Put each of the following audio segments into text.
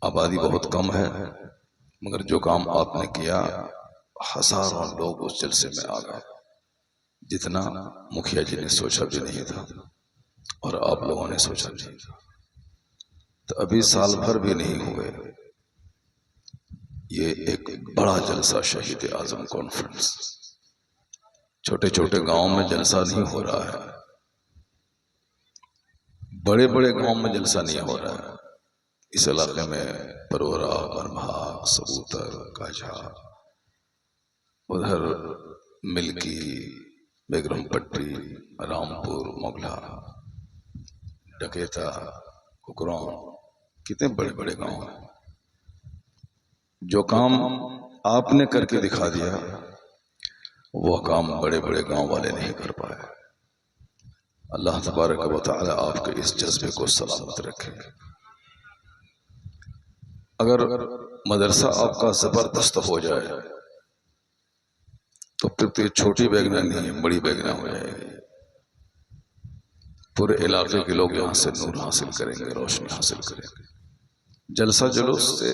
आबादी बहुत कम है, मगर जो काम आपने किया हजारों लोग उस जलसे में आ गए, जितना मुखिया जी ने सोचा भी नहीं था और आप लोगों ने सोचा नहीं था। तो अभी साल भर भी नहीं हुए, ये एक बड़ा जलसा शहीद आजम कॉन्फ्रेंस, छोटे छोटे गांव में जलसा नहीं हो रहा है, बड़े बड़े गांव में जलसा नहीं हो रहा है। इस इलाके में परोरा, बरभाग, सबूतर, काझा, उधर मिल्की, बेगरम पट्टी, रामपुर, मोगला, डकेता, कुकरौन, कितने बड़े बड़े गांव हैं। जो काम आपने करके दिखा दिया वो काम बड़े बड़े गांव वाले नहीं कर पाए। अल्लाह तबारक व तआला आपके इस जज्बे को सलामत रखे। अगर मदरसा आपका जबरदस्त हो जाए तो फिर तो ये छोटी बेगना नहीं है, बड़ी बेगना हो जाएगी। पूरे इलाके के लोग यहाँ से नूर हासिल करेंगे, रोशनी हासिल करेंगे। जलसा जुलूस से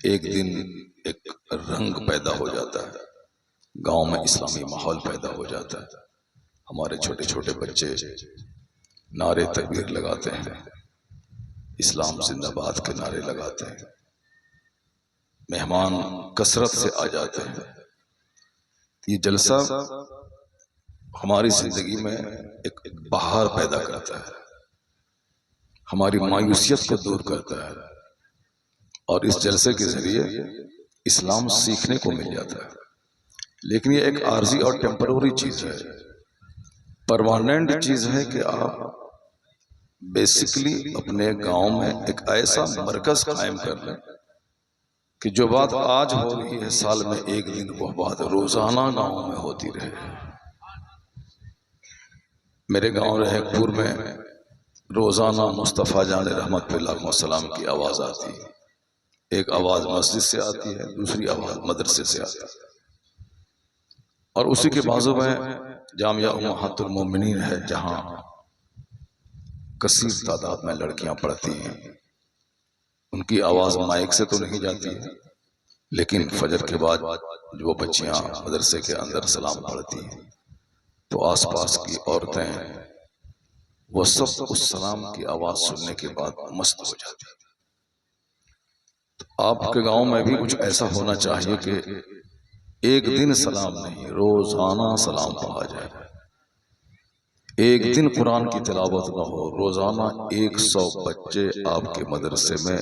एक दिन एक रंग पैदा हो जाता है, गांव में इस्लामी माहौल पैदा हो जाता है। हमारे छोटे छोटे बच्चे नारे तकबीर लगाते हैं, इस्लाम जिंदाबाद के नारे लगाते हैं, मेहमान कसरत से आ जाते हैं। ये जलसा हमारी जिंदगी में एक बहार पैदा करता है, हमारी मायूसियत को दूर करता है और इस जलसे के जरिए इस्लाम सीखने को मिल जाता है। लेकिन ये एक आर्जी और टेम्पररी चीज है, परमानेंट चीज है कि आप बेसिकली अपने गांव में एक ऐसा मरकज कायम कर लें कि जो बात आज हो रही है साल में एक दिन वह बात रोजाना गांव में होती रहे। मेरे गांव रहेपुर में रोजाना मुस्तफ़ा जान रहमत सलाम की आवाज आती है। एक आवाज मस्जिद से आती है, दूसरी आवाज मदरसे से आती है, और उसी के बाजू में जामिया उम्महातुल मोमिनीन है, जहां कसीर तादाद में लड़कियां पढ़ती हैं। उनकी आवाज माइक से तो नहीं जाती है, लेकिन फजर के बाद जो बच्चियां मदरसे के अंदर सलाम पढ़ती हैं तो आसपास की औरतें वो सब उस सलाम की आवाज सुनने के बाद मस्त हो जाती हैं। तो आपके गांव में भी कुछ ऐसा होना चाहिए कि एक दिन सलाम नहीं, रोजाना सलाम पढ़ा जाए। एक दिन कुरान की तिलावत ना हो, रोजाना 100 बच्चे आपके मदरसे में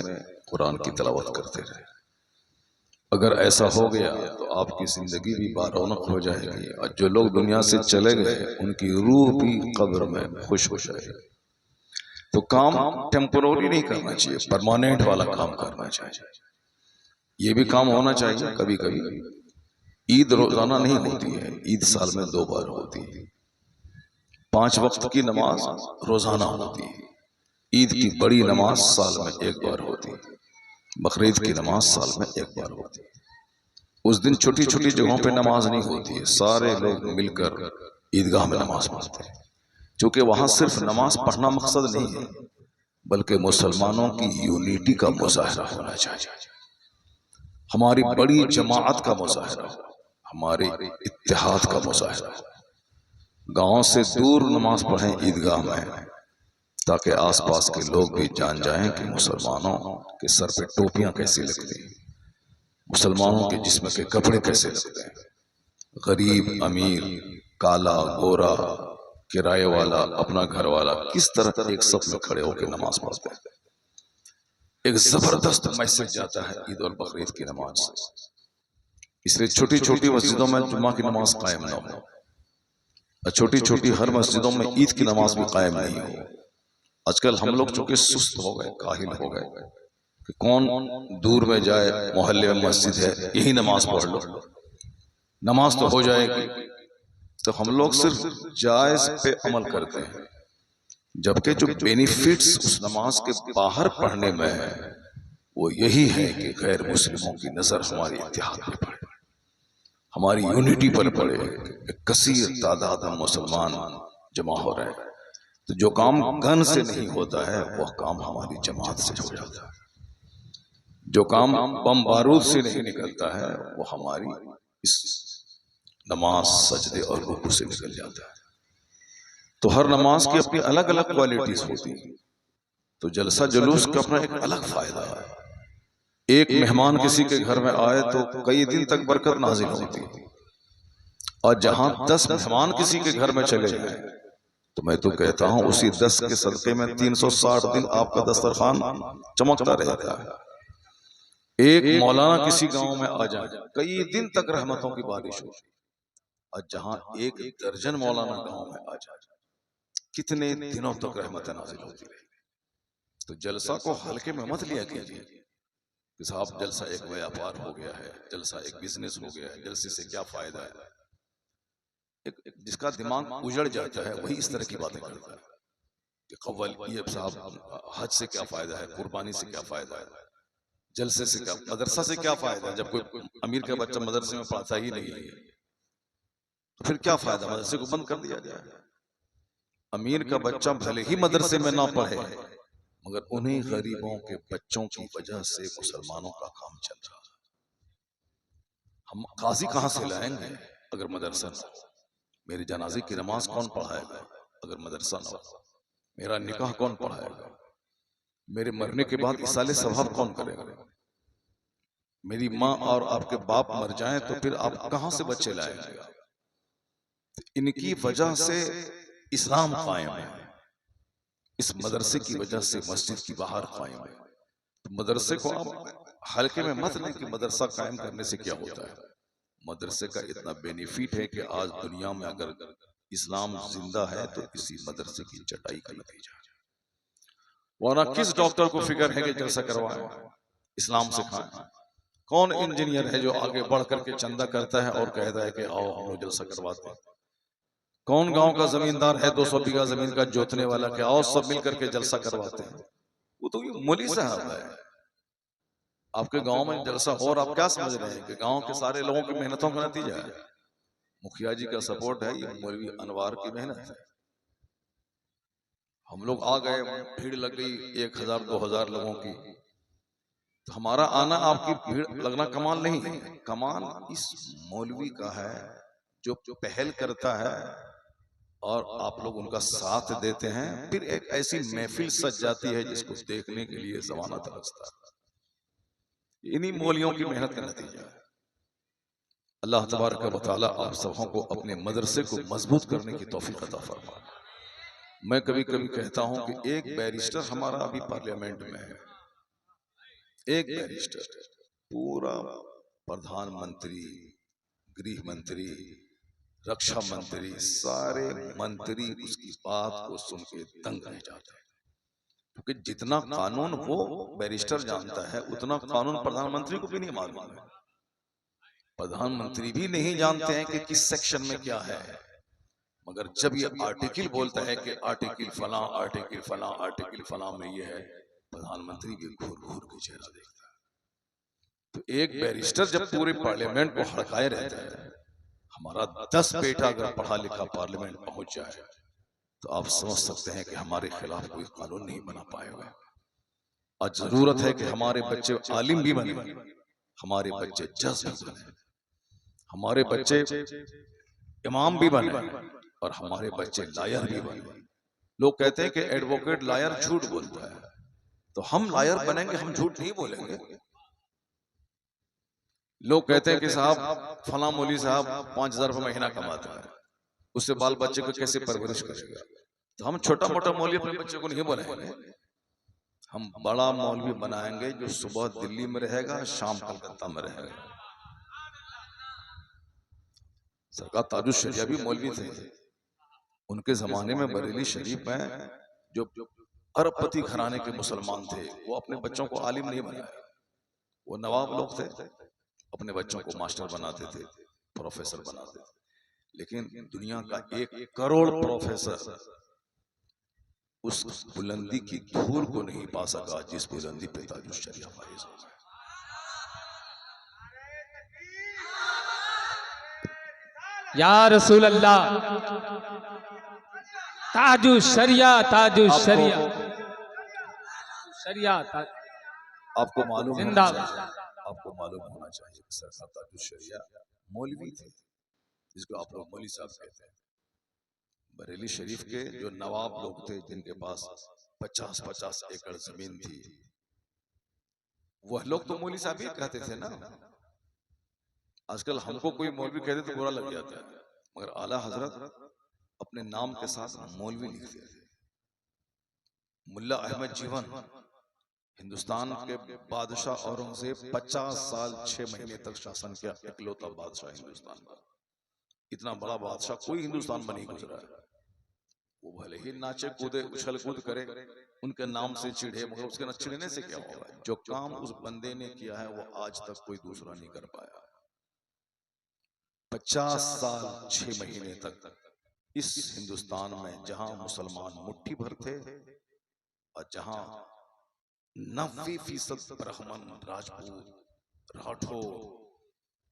कुरान की तिलावत करते रहे। अगर ऐसा हो गया तो आपकी जिंदगी भी बारौनक हो जाएगी और जो लोग दुनिया से चले गए उनकी रूह भी कब्र में खुश हो जाएगी। तो काम टेम्पोररी नहीं करना चाहिए, परमानेंट वाला काम करना चाहिए। ये भी काम होना चाहिए कभी कभी। ईद रोजाना नहीं होती है, ईद साल में 2 बार होती है। 5 वक्त की नमाज रोजाना होती है। ईद की बड़ी नमाज साल में 1 बार होती है। बकरीद की नमाज साल में 1 बार होती है। उस दिन छोटी छोटी जगहों पे नमाज नहीं होती है, सारे लोग मिलकर ईदगाह में नमाज पढ़ते हैं। क्योंकि वहां सिर्फ नमाज पढ़ना मकसद नहीं है, बल्कि मुसलमानों की यूनिटी का मुजाहरा होना चाहिए, हमारी बड़ी जमाअत का मुजाहरा, हमारे इत्तेहाद का मुजाहरा। गांव से दूर नमाज पढ़ें ईदगाह में, ताकि आसपास के लोग भी जान जाएं कि मुसलमानों के सर पे टोपियां कैसी लगती हैं, मुसलमानों के जिस्म के कपड़े कैसे लगते हैं। गरीब, अमीर, काला, गोरा, किराए वाला, अपना घर वाला, किस तरह एक सफ में खड़े होकर नमाज पढ़ते हैं। एक जबरदस्त मैसेज जाता है ईद और बकरीद की नमाज से। इसलिए छोटी छोटी मस्जिदों में जुम्मा की नमाज कायम ना हो, और छोटी छोटी हर मस्जिदों में ईद की नमाज भी कायम नहीं हो। आजकल हम लोग चूंकि सुस्त हो गए, काहिल हो गए कि कौन दूर में जाए, मोहल्ले में मस्जिद है, यही नमाज पढ़ लो, नमाज तो हो जाएगी। तो हम लोग सिर्फ जायज पे अमल करते हैं, जबकि जो बेनिफिट्स उस नमाज के बाहर पढ़ने में है वो यही है कि गैर मुस्लिमों की नजर हमारी इत्तेहाद पर पड़े, हमारी यूनिटी पर पड़े। कसीर तादाद में मुसलमान जमा हो रहे हैं, तो जो काम गन से नहीं होता है वह काम हमारी जमात से हो जाता है। जो काम बम बारूद से नहीं निकलता है वो हमारी इस नमाज, सजदे और रुकू से निकल जाता है। तो हर नमाज की अपनी अलग अलग क्वालिटीज होती है। तो जलसा जुलूस का अपना एक अलग फायदा है। एक मेहमान किसी के घर में आए तो कई दिन तक बरकत नाजिल होती है, और जहां 10 मेहमान किसी के घर में चले जाए तो मैं तो कहता हूं उसी 10 के सदके में 360 दिन आपका दस्तरखान चमकता रहता है। एक मौलाना किसी गांव में आ जाए, कई दिन तक रहमतों की बारिश हो, और जहां एक दर्जन मौलाना गांव में आ जाए, कितने दिनों तक रहमतें नाजिल होती रही। तो जलसा को हल्के में मत लिया कीजिए कि साहब जलसा एक व्यापार हो गया है, जलसा एक बिजनेस हो गया है, जलसे से क्या फायदा है। जिसका दिमाग उजड़ जाता है वही इस तरह की बातें करता है कि कव्वल ये साहब हज से क्या फायदा है, कुर्बानी से क्या फायदा है, जलसे से क्या, मदरसा से क्या फायदा है। जब कोई अमीर का बच्चा मदरसे में पढ़ता ही नहीं है तो फिर क्या फायदा, मदरसे को बंद कर दिया जाए। अमीर का बच्चा भले ही मदरसे में ना पढ़े, मगर उन्हीं गरीबों के बच्चों की वजह से मुसलमानों का काम चल रहा है। हम काजी कहां से लाएंगे अगर मदरसा ना हो? मेरी जनाजे की नमाज कौन पढ़ाएगा अगर मदरसा ना हो? मेरा निकाह कौन पढ़ाएगा? मेरे मरने के बाद इसाले सवाब कौन करेगा? मेरी माँ और आपके बाप मर जाएं तो फिर आप कहां से बच्चे लाएंगे? इनकी वजह से इस्लाम कायम है, इस मदरसे की वजह से मस्जिद की बाहर कायम है। तो मदरसे को आप हल्के में मत लें कि मदरसा कायम करने से क्या होता है। मदरसे का इतना बेनिफिट है कि आज दुनिया में अगर इस्लाम जिंदा है तो इसी मदरसे की चटाई का नतीजा है। वरना किस डॉक्टर को फिक्र है कि जलसा करवाएं, इस्लाम सिखाएं? कौन इंजीनियर है जो आगे बढ़ करके चंदा करता है और कहता है कि आओ हम लोग जलसा करवाते हैं? कौन गांव का जमींदार है 200 बीघा जमीन का जोतने वाला के आओ सब मिल करके जलसा करवाते हैं? वो तो ये मौलवी साहब है। आपके गांव में जलसा हो और आप क्या समझ रहे हैं कि गांव के सारे लोगों की मेहनतों का नतीजा है? मुखिया जी का सपोर्ट है, ये मौलवी अनवार की मेहनत है। हम लोग आ गए, भीड़ लग गई 1000-2000 लोगों की, तो हमारा आना आपकी भीड़ लगना कमाल नहीं है। कमाल इस मौलवी का है जो पहल करता है और आप लोग उनका साथ देते हैं। फिर एक ऐसी महफिल सज जाती है जिसको देखने के लिए जमाना तरसता है। इन्हीं मौलियों की मेहनत का नतीजा है। अल्लाह तबारक व तआला आप सबों को अपने मदरसे को मजबूत करने की तौफीक अता फरमाए। मैं कभी कभी कहता हूं कि एक बैरिस्टर हमारा अभी पार्लियामेंट में है, एक बैरिस्टर, पूरा प्रधानमंत्री, गृह मंत्री, रक्षा मंत्री, सारे मंत्री उसकी बात को सुन के दंग रह जाते हैं। क्योंकि जितना कानून वो बैरिस्टर जानता है उतना कानून प्रधानमंत्री को भी नहीं मालूम है। प्रधानमंत्री भी नहीं जानते हैं कि किस सेक्शन में क्या है, मगर जब ये आर्टिकल बोलता है कि आर्टिकल फलां, आर्टिकल फलां, आर्टिकल फलां में ये है, प्रधानमंत्री भी घूर घूर के चेहरा देखता है। तो एक बैरिस्टर जब पूरे पार्लियामेंट को हड़काए रहता है, हमारा 10 बेटा अगर पढ़ा लिखा पार्लियामेंट पहुंच जाए तो आप समझ सकते हैं कि हमारे खिलाफ कोई कानून नहीं बना पाएगा। और जरूरत है कि हमारे बच्चे आलिम भी बने, हमारे बच्चे जज भी बने, हमारे बच्चे इमाम भी बने और हमारे बच्चे लायर भी बने। लोग कहते हैं कि एडवोकेट लायर झूठ बोलता है, तो हम लायर बनेंगे, हम झूठ नहीं बोलेंगे। लोग कहते हैं कि साहब फला मौलवी साहब 5000 रुपये महीना कमाता है, उससे बाल बच्चे को कैसे परवरिश करेगा? तो हम छोटा मोटा मौलवी अपने बच्चे को नहीं बनाएंगे, हम बड़ा मौलवी बनाएंगे जो सुबह दिल्ली में रहेगा, शाम कलकत्ता में रहेगा। सरकार ताजुल शरिया भी मौलवी थे, उनके जमाने में बरेली शरीफ में जो अरबपति घराने के मुसलमान थे वो अपने बच्चों को आलिम नहीं बनाया। वो नवाब लोग थे, अपने बच्चों को मास्टर बनाते थे, प्रोफेसर बनाते थे। लेकिन दुनिया का 1 करोड़ प्रोफेसर उस बुलंदी की धूल को नहीं पा सका जिस बुलंदी पे ताजुल शरिया फाइज हो गए। या रसूल अल्लाह, ताजुल शरिया, ताजुल शरिया, शरिया आपको मालूम होना जिंदाबाद। चाहिए, आपको मालूम होना चाहिए कि सरकार ताजुल शरिया मौलवी थे, जिसको आप लोग मौलवी साहब कहते हैं। बरेली शरीफ के जो नवाब लोग थे जिनके पास 50-50 एकड़ जमीन थी, वह लोग तो मौलवी साहब ही कहते थे ना। आजकल हमको कोई मौलवी कहते तो बुरा लग जाता है, मगर आला हजरत अपने नाम के साथ मौलवी लिखते थे। मुल्ला अहमद जीवन हिंदुस्तान के बादशाह औरंगजेब 50 साल 6 महीने तक शासन किया, इकलौता बादशाह हिंदुस्तान का। इतना बड़ा बादशाह कोई हिंदुस्तान में नहीं गुजरा है। वो भले ही नाचे कूदे उछल कूद करे, उनके नाम से चिढ़े, मगर उसके न चिढ़ने से क्या होगा। जो काम उस बंदे ने किया है वो आज तक कोई दूसरा नहीं कर पाया। 50 साल 6 महीने तक इस हिंदुस्तान में जहां मुसलमान मुट्ठी भर थे और जहां 90% ब्राह्मण, राजपूत, राठौर,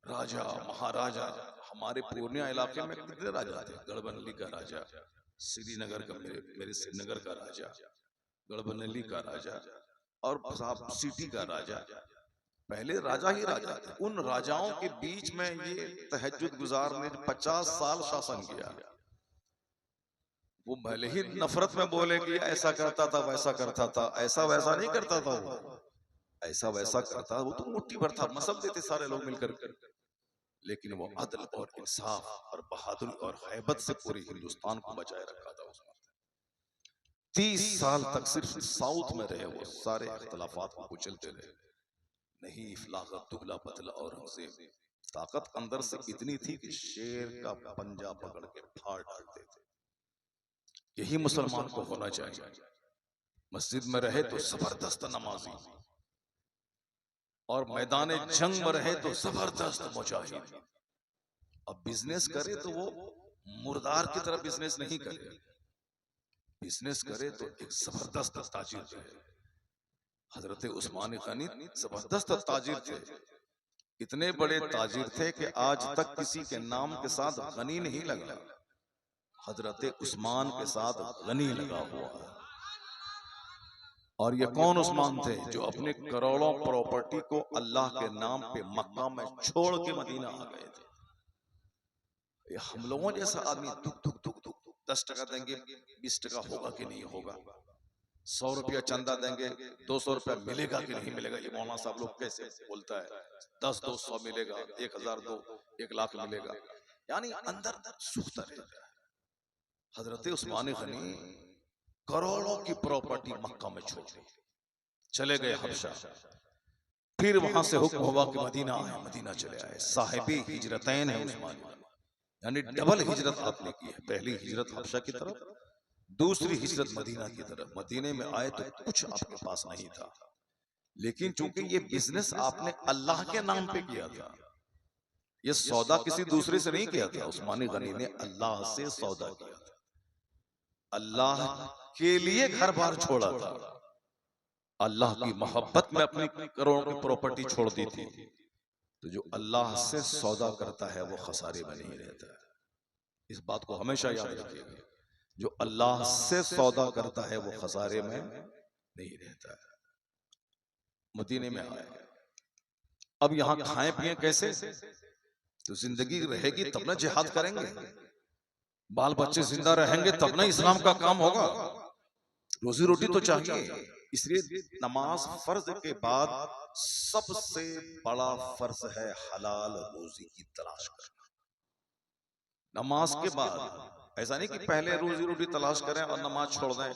राजा, महाराजा। हमारे पूर्णिया इलाके में कितने राजा थे? गढ़बनली का राजा, श्रीनगर का, मेरे श्रीनगर का राजा, गढ़बनली का राजा और साहब सिटी का राजा। पहले राजा ही राजा थे। उन राजाओं के बीच में ये तहज्जुद गुजार ने 50 साल शासन किया। वो भले ही नफरत में बोले कि ऐसा करता था, वैसा करता था, ऐसा वैसा नहीं करता था, वो ऐसा वैसा करता, वो तो मुट्ठी भर था, मसल देते सारे लोग मिलकर। लेकिन वो अदल और इंसाफ और बहादुरी और हैबत से पूरे हिंदुस्तान को बचाए रखा था उसने। 30 साल तक सिर्फ साउथ में रहे, वो सारे इख्तलाफात को कुचलते रहे। नहीं इफलाकत दुबला पतला औरंगजेब, ताकत अंदर से इतनी थी कि शेर का पंजा पकड़ के फाड़ डालते थे। यही मुसलमान को होना चाहिए। मस्जिद में रहे तो जबरदस्त नमाजी और मैदान जंग में रहे तो जबरदस्त मुजाहिद। अब बिजनेस करे तो वो मुर्दार की तरह बिजनेस नहीं करे, बिजनेस करे तो एक जबरदस्त ताजिर रहे। हजरत उस्मान गनी जबरदस्त ताजिर थे, इतने बड़े ताजिर थे कि आज तक किसी के नाम के साथ गनी नहीं लगा, हजरत उस्मान के साथ गनी लगा हुआ है। और ये कौन उस्मान थे जो अपने करोड़ों प्रॉपर्टी को अल्लाह के नाम पे मक्का में छोड़ के मदीना आ गए थे। ये हम लोगों जैसा आदमी दुख दुख दुख दुख 10 टका देंगे, 20 टका होगा कि नहीं होगा, 100 रुपया चंदा देंगे, 200 रुपया मिलेगा कि नहीं मिलेगा। ये मौलाना साहब लोग कैसे बोलता है 10-200 मिलेगा, 1000 दो 1 लाख मिलेगा, यानी अंदर सूखता रहता है। हजरत उस्मान गनी करोड़ों की प्रॉपर्टी मक्का में छोड़ दी, चले गए हबशा। फिर वहां से हुक्म हुआ कि मदीना आए, मदीना चले आए। साहिबी हिजरतैन है उस्मान, यानी डबल हिजरत आपने की है। पहली हिजरत हबशा की तरफ, दूसरी हिजरत मदीना की तरफ। मदीने में आए तो कुछ आपके पास नहीं था, लेकिन चूंकि ये बिजनेस आपने अल्लाह के नाम पे किया था, ये सौदा किसी दूसरे से नहीं किया था, उस्मान गनी ने अल्लाह से सौदा किया था। अल्लाह के लिए घर बार छोड़ा था, अल्लाह की मोहब्बत में अपनी करोड़ों की प्रॉपर्टी छोड़ दी थी। तो जो अल्लाह से सौदा करता है वो खसारे में नहीं रहता है, इस बात को हमेशा याद रखिएगा। जो अल्लाह से सौदा करता है वो खसारे में नहीं रहता है। मदीने में आए, अब यहां खाएं पिए कैसे? तो जिंदगी रहेगी तब ना जिहाद करेंगे, बाल बच्चे जिंदा रहेंगे तब ना इस्लाम का काम होगा। रोजी रोटी तो चाहिए, इसलिए नमाज फर्ज के बाद सबसे बड़ा फर्ज है हलाल रोजी की तलाश करना। नमाज के बाद ऐसा नहीं कि पहले रोजी रोटी तलाश करें और नमाज छोड़ दें,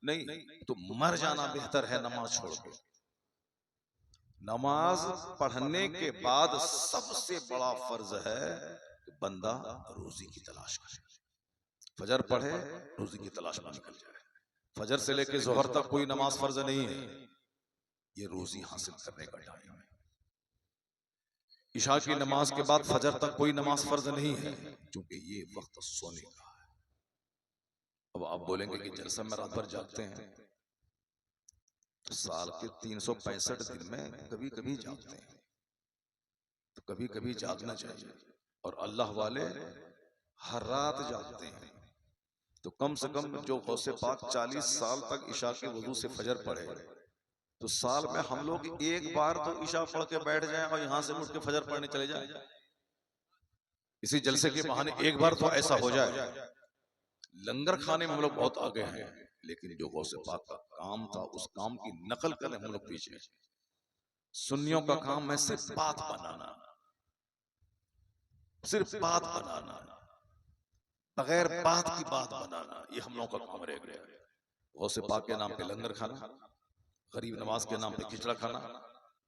नहीं, तो मर जाना बेहतर है नमाज छोड़ के। नमाज पढ़ने के बाद सबसे बड़ा फर्ज है कि बंदा रोजी की तलाश करे। फजर पढ़े, रोजी की तलाश में निकल जाए। फजर से लेके जोहर तक कोई नमाज फर्ज नहीं है, ये रोजी हासिल करने का टाइम है। इशा की नमाज के बाद फजर तक कोई नमाज फर्ज नहीं है, क्योंकि ये वक्त सोने का है। अब आप बोलेंगे कि जलसा में रात भर जागते हैं, तो साल के 365 दिन में कभी कभी जागते हैं, तो कभी कभी जागना चाहिए। और अल्लाह वाले हर रात जागते हैं, तो कम से कम जो गौसे पाक 40 साल तक इशा के वजू से फजर पढ़े, तो साल में हम लोग एक बार तो ईशा पढ़ के बैठ जाएं और यहां से उठ के फजर पढ़ने चले जाएं। इसी जलसे के बहाने एक बार तो ऐसा हो जाए। लंगर खाने में हम लोग बहुत आगे हैं, लेकिन जो गौसे पाक का काम था उस काम की नकल करने हम लोग पीछे हैं। सुन्नियों का काम है सिर्फ बात बनाना, सिर्फ बात बनाना, बगैर बात की बात बनाना, ये हम लोगों का काम रह गया। गौसे पाक के नाम पे लंगर खाना, गरीब नवाज के नाम पे खिचड़ा खाना,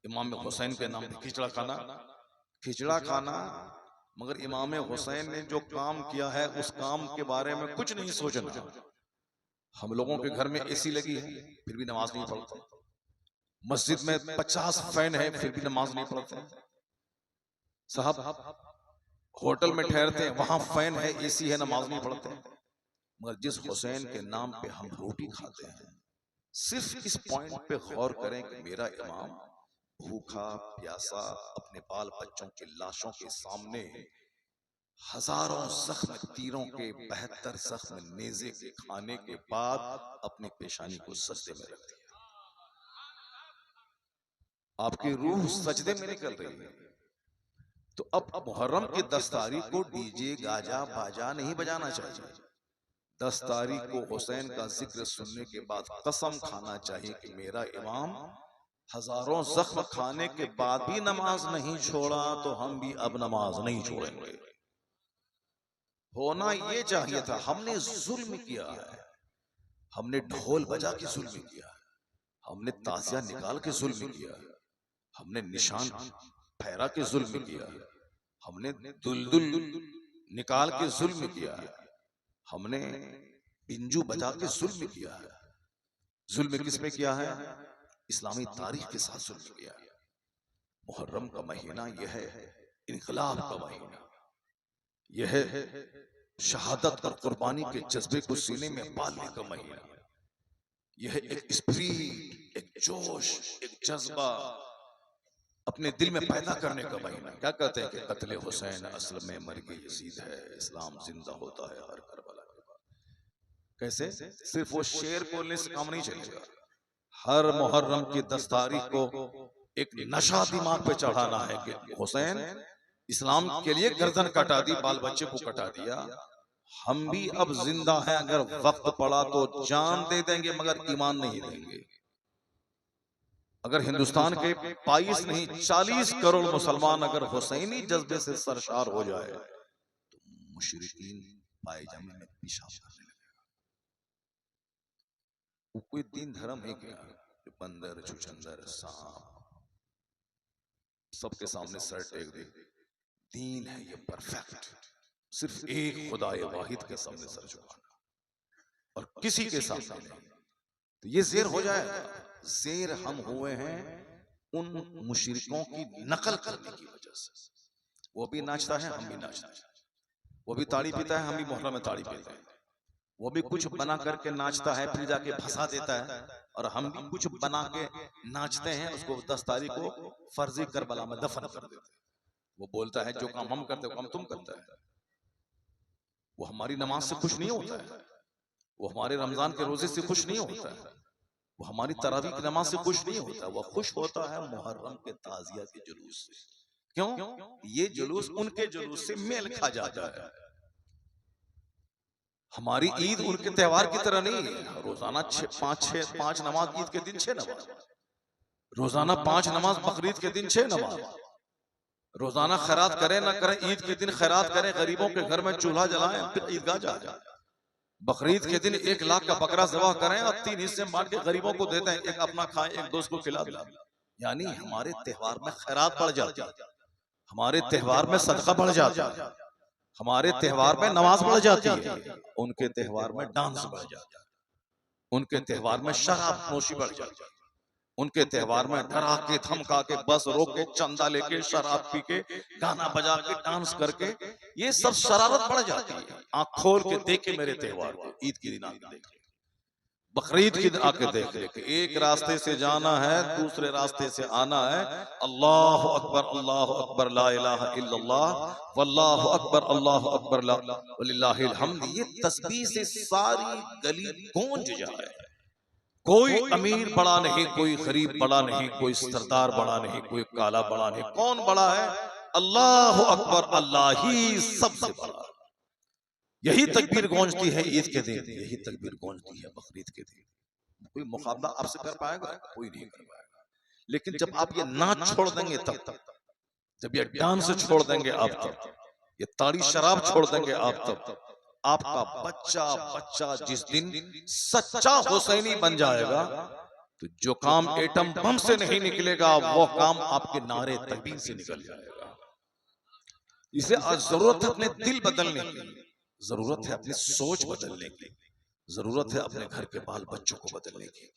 इमाम हुसैन के नाम पे खिचड़ा खाना, खिचड़ा खाना। मगर इमाम हुसैन ने जो काम किया है उस काम के बारे में कुछ नहीं सोचना। हम लोगों के घर में एसी लगी है फिर भी नमाज नहीं पढ़ते, मस्जिद में 50 फैन है फिर भी नमाज नहीं पढ़ते। साहब होटल में ठहरते हैं वहां फैन है एसी है नमाज नहीं पढ़ते। मगर जिस हुसैन के नाम पे हम रोटी खाते हैं, सिर्फ इस पॉइंट पे गौर करें कि मेरा इमाम भूखा प्यासा अपने बाल बच्चों की लाशों के सामने हजारों जख्म तीरों के 72 जख्म नेज़े के खाने के बाद अपनी पेशानी को सजदे में रख दिया। आपकी रूह सजदे में निकल रही है। तो अब मुहर्रम की 10 तारीख को डीजे गाजा बाजा नहीं बजाना चाहिए। 10 तारीख को हुसैन का जिक्र सुनने के बाद कसम खाना चाहिए कि मेरा इमाम हजारों जख्म खाने के बाद भी नमाज नहीं छोड़ा, तो हम भी अब नमाज नहीं छोड़ेंगे। होना ये चाहिए था। हमने जुल्म किया है, हमने ढोल बजा के जुल्म किया है, हमने ताजिया निकाल के जुल्म किया है, हमने निशान फहरा के जुल्म किया है, हमने दुलदुल निकाल के जुल्म किया है, हमने पिंजू बजा के जुल्म किया है। जुल्म किस पे किया है? इस्लामी तारीख के साथ जुल्म किया है। मुहर्रम का महीना यह है इनकलाब का महीना, यह है शहादत और कुर्बानी के जज्बे को सीने में पालने का महीना, यह एक स्पिरिट, एक जोश, एक जज्बा अपने दिल में पैदा करने का महीना। क्या कहते हैं कि कत्ले हुसैन असल में मरके यजीद है, इस्लाम जिंदा होता है हर करबला के बाद। कैसे? सिर्फ वो शेर बोलने से काम नहीं चलेगा। हर मुहर्रम की 10 तारीख को एक नशा दिमाग पे चढ़ाना है कि हुसैन इस्लाम के लिए गर्दन कटा दी, बाल बच्चे को कटा दिया। हम भी अब जिंदा हैं, अगर वक्त पड़ा तो जान दे देंगे मगर ईमान नहीं देंगे। अगर हिंदुस्तान के 22 नहीं 40 करोड़ मुसलमान अगर हुसैनी जज्बे से सरशार हो जाए तो मुशरिकीन पायजामे में पेशाब करने लगेगा। वो कोई दीन धर्म है क्या जो बंदर चुचंदर सांप सबके सामने सर टेक दे? दीन है ये परफेक्ट, सिर्फ एक खुदाए वाहिद के सामने सर झुकाना और किसी के सामने नहीं। तो ये ज़ेर हो जाएगा। ज़ेर हम हुए हैं उन मुशरिकों की नकल करने की वजह से। वो भी नाचता है, हम भी नाचते हैं, वो भी ताड़ी पीता है, हम भी मुहर्रम में ताड़ी पीते हैं, वो भी कुछ बना करके नाचता है फिर जाके फंसा देता है, और हम भी कुछ बना के नाचते हैं, उसको 10 तारीख को फर्जी करबला में दफन कर देते हैं। वो बोलता है जो काम हम करते हो काम तुम करता है। वो हमारी नमाज से खुश नहीं होता है, वो हमारे रमजान के रोजे से खुश नहीं होता है, वो हमारी तरावीह की नमाज से खुश नहीं होता, वो खुश होता है मुहर्रम के ताजिया के जुलूस से। क्यों? ये जुलूस उनके जुलूस से मेल खा जाता है। हमारी ईद उनके त्योहार की तरह नहीं है। रोजाना 5 नमाज ईद के दिन 6 नमाज, रोजाना 5 नमाज बकरीद के दिन 6 नमाज, रोजाना खैरात करें ना करें ईद के दिन खैरात करें, गरीबों के घर में चूल्हा जलाएं फिर ईदगाह जाए। बकरीद के दिन 1 लाख का बकरा ज़बह करें और 3 हिस्से बांट के गरीबों को देते हैं, एक अपना खाएं एक दोस्त को खिला दें। यानी हमारे त्योहार में खैरात बढ़ जाती है, हमारे त्योहार में सदका बढ़ जाता है, हमारे त्योहार में नमाज बढ़ जाती है, उनके त्योहार में डांस बढ़ जाता है, उनके त्योहार में शराब नोशी बढ़ जाती है, उनके त्योहार में डरा के धमका के बस रोक के चंदा लेके शराब पी के गाना बजा के डांस करके ये सब शरारत बढ़ जाती है। आंख खोल के देखे मेरे त्योहार को, ईद के दिन आके देख, बकरीद के दिन आके देख ले कि एक रास्ते से जाना है दूसरे रास्ते से आना है। अल्लाह अकबर ला इलाहा इल्लल्लाह वल्लाहु अकबर अल्लाहु अकबर वलिल्लाहिल हम्द। ये तस्बीह से सारी गली गूंज जाए, कोई अमीर बड़ा नहीं, कोई गरीब बड़ा नहीं, कोई सरदार बड़ा नहीं, कोई काला बड़ा नहीं। कौन बड़ा है? अल्लाह अकबर, अल्लाह ही सबसे बड़ा। यही तकबीर गूंजती है ईद के दिन, यही तकबीर गूंजती है बकरीद के दिन। कोई मुकाबला आपसे कर पाएगा? कोई नहीं कर पाएगा। लेकिन जब आप ये नाच छोड़ देंगे तब, जब ये डांस छोड़ देंगे आप तब, ये ताड़ी शराब छोड़ देंगे आप तब, आपका बच्चा बच्चा जिस दिन सच्चा हुसैनी बन जाएगा, तो जो काम एटम बम से नहीं निकलेगा वो काम आपके नारे तकबीर से निकल जाएगा। इसे आज जरूरत है अपने दिल बदलने की, जरूरत है अपनी सोच बदलने की, जरूरत है अपने घर के बाल बच्चों को बदलने की।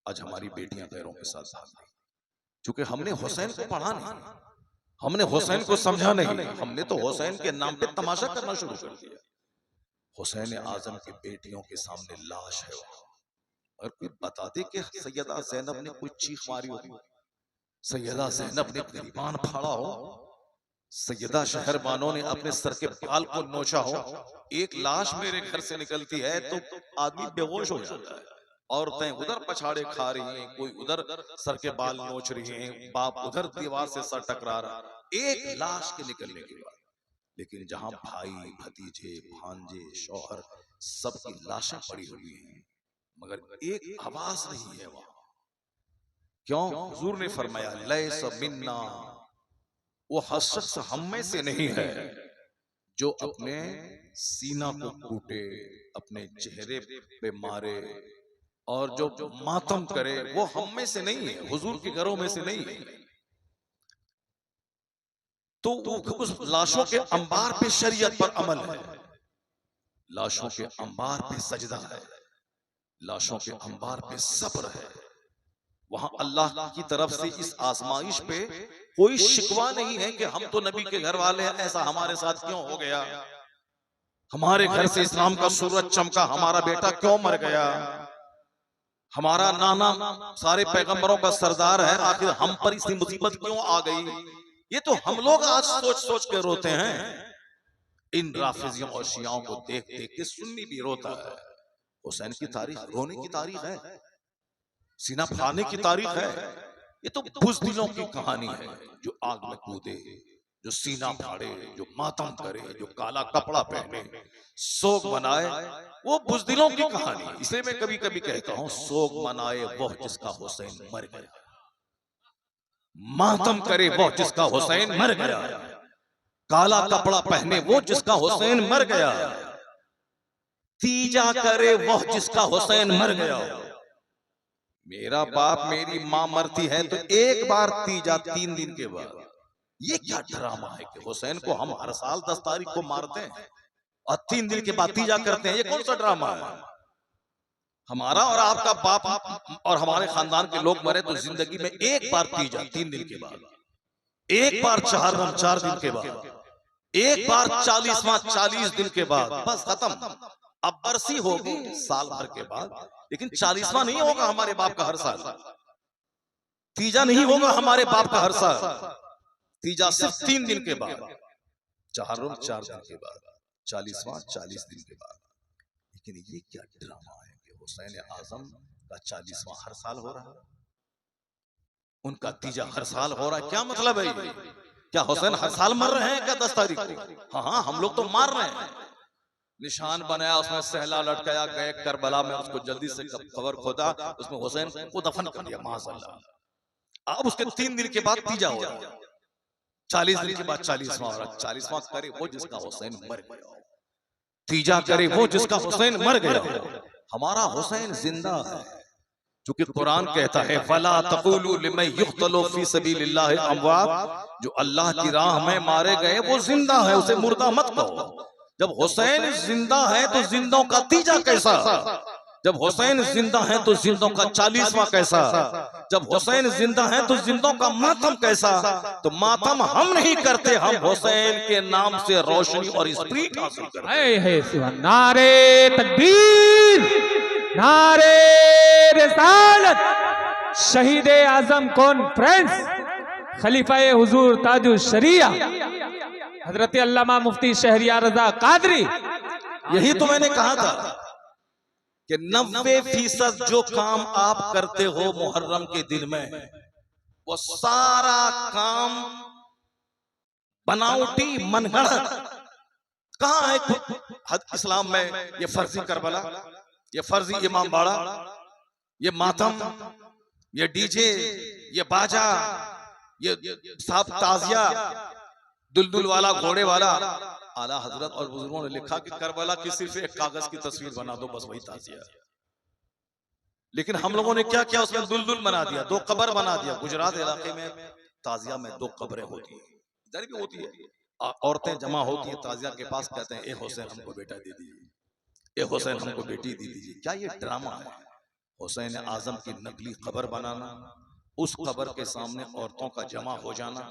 आज हमारी बेटियां पैरों के साथ भाग रही, क्योंकि हमने हुसैन को पढ़ा नहीं, हमने हुसैन को समझा नहीं, हमने तो हुसैन के नाम पे तमाशा करना शुरू कर दिया। हुसैन आजम की बेटियों के सामने लाश है वहां, और कोई बता दे कि सैयदा ज़ैनब ने कोई चीख मारी होगी, सैयदा ज़ैनब ने गिरबान फाड़ा हो, सैयदा शहरबानों ने अपने सर के बाल को नोचा हो। एक लाश मेरे घर से निकलती है तो आदमी बेहोश हो जाता है। औरतें उधर पछाड़े खा रही हैं, कोई उधर सर के बाल नोच रही हैं, बाप उधर दीवार से सर टकरा रहा, एक लाश के निकलने के बाद। लेकिन जहां भाई भतीजे भांजे शौहर सबकी लाशें पड़ी हुई हैं, मगर एक आवाज नहीं है वहां। क्यों? हुजूर ने फरमाया लैस मिन्ना, वो शख्स हम में से नहीं है जो अपने सीना को कूटे, अपने चेहरे पे मारे और जो मातम करे, वो हम में से नहीं है, हुजूर के घरों में से नहीं है। तो उस लाशों के अंबार पे शरीयत पर अमल है, लाशों के अंबार पे सजदा है, लाशों के अंबार पे सब्र है। वहां अल्लाह की तरफ से इस आजमाइश पे कोई शिकवा नहीं है कि हम तो नबी के घर वाले हैं, ऐसा हमारे साथ क्यों हो गया, हमारे घर से इस्लाम का सूरज चमका, हमारा बेटा क्यों मर गया, हमारा नाना सारे पैगंबरों का सरदार है, आखिर हम पर इतनी मुसीबत क्यों आ गई। ये तो हम लोग आज सोच सोच के रोते हैं। इन राफिजियों और शियाओं को देख देख के सुन्नी भी रोता है। हुसैन की तारीख रोने की तारीख है, सीना फाड़ने की तारीख है। ये तो बुज़दिलों की कहानी है, जो आग में कूदे, जो सीना फाड़े, जो मातम करे, जो काला कपड़ा पहने, सोग मनाए, वो बुज़दिलों की कहानी। इसलिए मैं कभी कभी कहता हूं, सोग मनाए वो जिसका हुसैन मर गया, मातम करे वो जिसका हुसैन मर गया, काला कपड़ा पहने वो जिसका हुसैन मर गया, तीजा करे वो जिसका हुसैन मर गया। मेरा बाप मेरी मां मरती है तो एक बार तीजा 3 दिन के बाद। ये क्या ड्रामा है कि हुसैन को हम हर साल 10 तारीख को मारते हैं और 3 दिन के बाद तीजा करते हैं। ये कौन सा ड्रामा है? हमारा और आपका बाप और हमारे खानदान के लोग मरे तो जिंदगी में एक बार तीजा 3 दिन के बाद, एक बार चहारम 4 दिन के बाद, एक बार 40वां 40 दिन के बाद, बस खत्म। अब बरसी होगी साल भर के बाद, लेकिन 40वां नहीं होगा हमारे बाप का हर साल, तीजा नहीं होगा हमारे बाप का हर साल। तीजा सिर्फ 3 दिन के बाद, चहारम 4 दिन के बाद, 40वां 40 दिन के बाद। लेकिन ये क्या ड्रामा है कि हुसैन आजम का 40वां हर साल हो रहा है, उनका तीजा हर साल हो रहा है। क्या मतलब है ये? क्या हुसैन हर साल मर रहे हैं क्या 10 तारीख को? हाँ, हम लोग तो मार रहे हैं। निशान बनाया, उसमें सहला लटकाया, गए करबला में, उसको जल्दी से कबर खोदा, उसमें हुसैन को दफन कर दिया माशाअल्लाह। अब उसके 3 दिन के बाद तीजा हो रहा है, 40 दिन के बाद 40वां हो रहा है। 40वां करे वो जिसका हुसैन मर गया, तीजा करे वो जिसका हुसैन मर गया। हमारा हुसैन जिंदा है, क्योंकि कुरान कहता है फला तक़ूलू लिमन युक़तलू फी सबीलिल्लाहि अमवात, जो अल्लाह की राह में मारे गए वो जिंदा है, उसे मुर्दा मत कहो। जब हुसैन जिंदा है तो जिंदों का तीजा कैसा, जब हुसैन जिंदा है तो जिंदों का 40वां कैसा, जब हुसैन जिंदा है तो जिंदों का मातम कैसा। तो मातम हम नहीं करते, हम हुसैन के नाम से रोशनी और स्प्रीट हासिल करते हैं। नारे तकबीर, नारे रिसालत, शहीद आजम कॉन्फ्रेंस, खलीफा हुजूर ताजुल शरिया हजरत अल्लामा मुफ्ती शहरियार रजा कादरी। यही तो मैंने कहा था कि 90% जो काम आप करते हो मुहर्रम के दिन में, वो सारा काम बनावटी मनगढ़ंत। कहां है इस्लाम में ये फर्जी करबला, ये फर्जी इमाम बाड़ा, ये मातम, ये डीजे, ये बाजा, ये साहब ताजिया, दुलदुल वाला, घोड़े वाला। आला हजरत और बुजुर्गों ने लिखा कि करबला की सिर्फ एक कागज की तस्वीर बना दो, बस वही ताजिया। लेकिन हम लोगों ने क्या किया, उसमें दुलदुल बना दिया, 2 कब्र बना दिया। गुजरात इलाके में ताजिया में 2 कब्रें होती है, इधर भी होती है। औरतें जमा होती है ताजिया के पास, कहते हैं ए हुसैन हमको बेटा दे दीजिए, ए हुसैन हमको बेटी दे दीजिए। क्या ये ड्रामा है? हुसैन आजम की नकली कब्र बनाना, उस कब्र के सामने औरतों का जमा हो जाना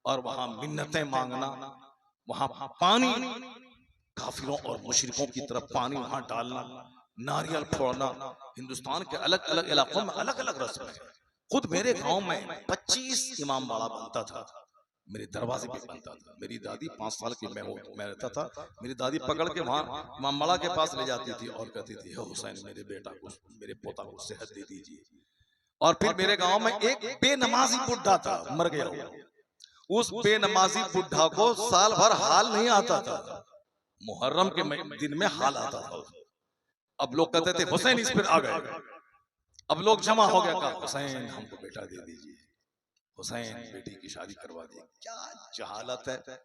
और वहां मिन्नतें मांगना, वहां पानी, काफिरों और मुशरिकों की तरफ पानी वहां डालना, नारियल फोड़ना। हिंदुस्तान के अलग अलग इलाकों में अलग अलग रस्म है। खुद मेरे गांव में 25 इमाम बाड़ा बनता था, मेरे दरवाजे पे बनता था। मेरी दादी 5 साल की मैं रहता था, मेरी दादी पकड़ के वहां इमाम बाड़ा के पास ले जाती थी और कहती थी हुसैन मेरे बेटा को, मेरे पोता को सेहत दे दीजिए। और फिर मेरे गांव में एक बेनमाजी बुढ़ा था, मर गया हुआ। उस बेनमाजी बुढ़ा को साल भर हाल नहीं आता था, मुहर्रम के दिन में हाल आता था। अब लोग कहते थे हुसैन इस पर आ गए। अब लोग जमा हो गया, कहा हुसैन हमको बेटा दे दीजिए, हुसैन बेटी की शादी करवा दी। क्या जहालत है।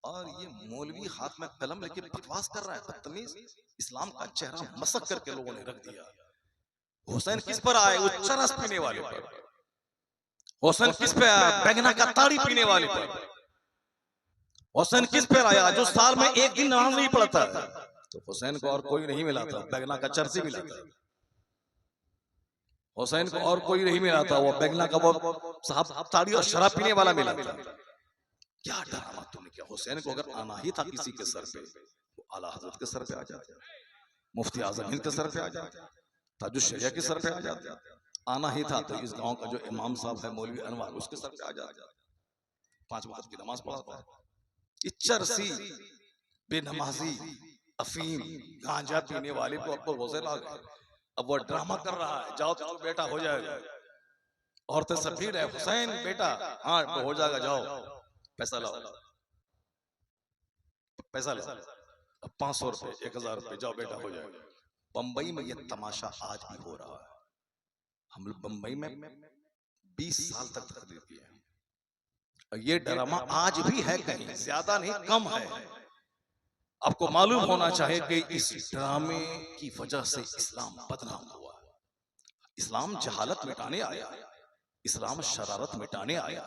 और ये मौलवी हाथ में कलम लेके बकवास कर रहा है, बदतमीज। इस्लाम का चेहरा मसक करके लोगों ने रख दिया। हुसैन किस पर आए? वो चरस पीने वाले पर। हुसैन किस पे आया? बैंगना का ताड़ी पीने वाले पर। हुसैन किस पर आया? जो साल में एक दिन नमाज नहीं पढ़ता है। तो हुसैन को और कोई नहीं मिला था, बैंगना का चरसी मिला था। हुसैन को और कोई नहीं मिला था, वो बैंगना का वो साहब ताड़ी और शराब पीने वाला मिला था। क्या ड्रामा तुमने किया। हुसैन को अगर आना ही था किसी के सर पे, तो आला हजरत के सर पे आ जाते, मुफ्ती आजम हिंद के सर पे आ जाते, ताजुल शरिया के सर पे आ जाते। आना ही था तो इस गांव का जो इमाम साहब है मौलवी अनवर, उसके सर पे आ जाते। 5 वक्त की नमाज पढ़ाता। चरसी, बेनमाजी, अफीम, गांजा पीने वाले को अब हुसैन आ गए। अब वो ड्रामा कर रहा है, जाओ तो बेटा हो जाएगा। औरतें सब भीड़ है, हुसैन बेटा, हाँ हो जाएगा, जाओ पैसा लाओ, पैसा लाओ। अब 500 रुपए, 1000 रुपए, जाओ बेटा हो जाएगा। बंबई में ये तमाशा आज भी हो रहा है। हम लोग बंबई में 20 साल तक तकरीर किए हैं, और ये ड्रामा आज भी है, कहीं ज्यादा नहीं कम है। आपको मालूम होना चाहिए कि इस ड्रामे की वजह से इस्लाम बदनाम हुआ। इस्लाम जहालत मिटाने आया, इस्लाम शरारत मिटाने आया।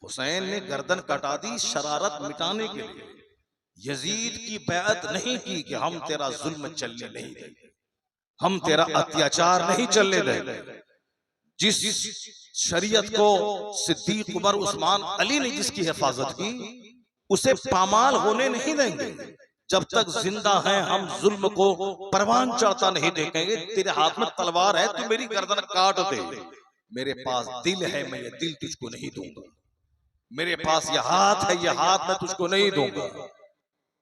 हुसैन ने गर्दन कटा दी शरारत मिटाने के लिए। यजीद की बैअत नहीं की कि हम तेरा जुल्म चलने नहीं देंगे, हम तेरा अत्याचार नहीं चलने देंगे। जिस शरीयत को सिद्दीक, उमर, उस्मान, अली ने जिसकी हिफाजत की, उसे पामाल होने नहीं देंगे। जब तक जिंदा हैं हम जुल्म को परवान चढ़ता नहीं देखेंगे। तेरे हाथ में तलवार है, तू मेरी गर्दन काट दे। मेरे पास दिल है, मैं ये दिल तुझको नहीं दूंगा। मेरे पास ये हाथ है, ये हाथ मैं तुझको नहीं दूंगा।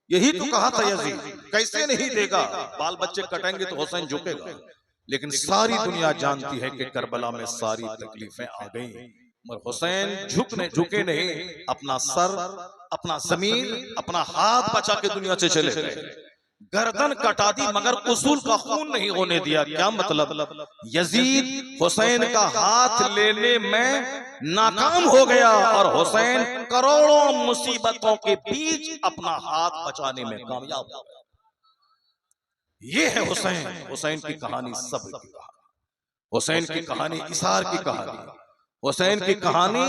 यही तो कहा था यजीद, कैसे नहीं देगा। बाल बच्चे कटेंगे तो हुसैन झुकेगा। लेकिन सारी दुनिया जानती है कि करबला में सारी तकलीफें आ गई, मगर हुसैन झुके नहीं। अपना सर, अपना जमीन, अपना हाथ बचा के दुनिया से चले गए। गर्दन कटा दी मगर उसूल का खून नहीं होने दिया। क्या मतलब? यजीद हुसैन का हाथ लेने में नाकाम हो गया और हुसैन करोड़ों मुसीबतों के बीच अपना हाथ बचाने में कामयाब हो गया। ये है हुसैन। हुसैन की कहानी सब्र की कहानी, हुसैन की कहानी इसार की कहानी, हुसैन की कहानी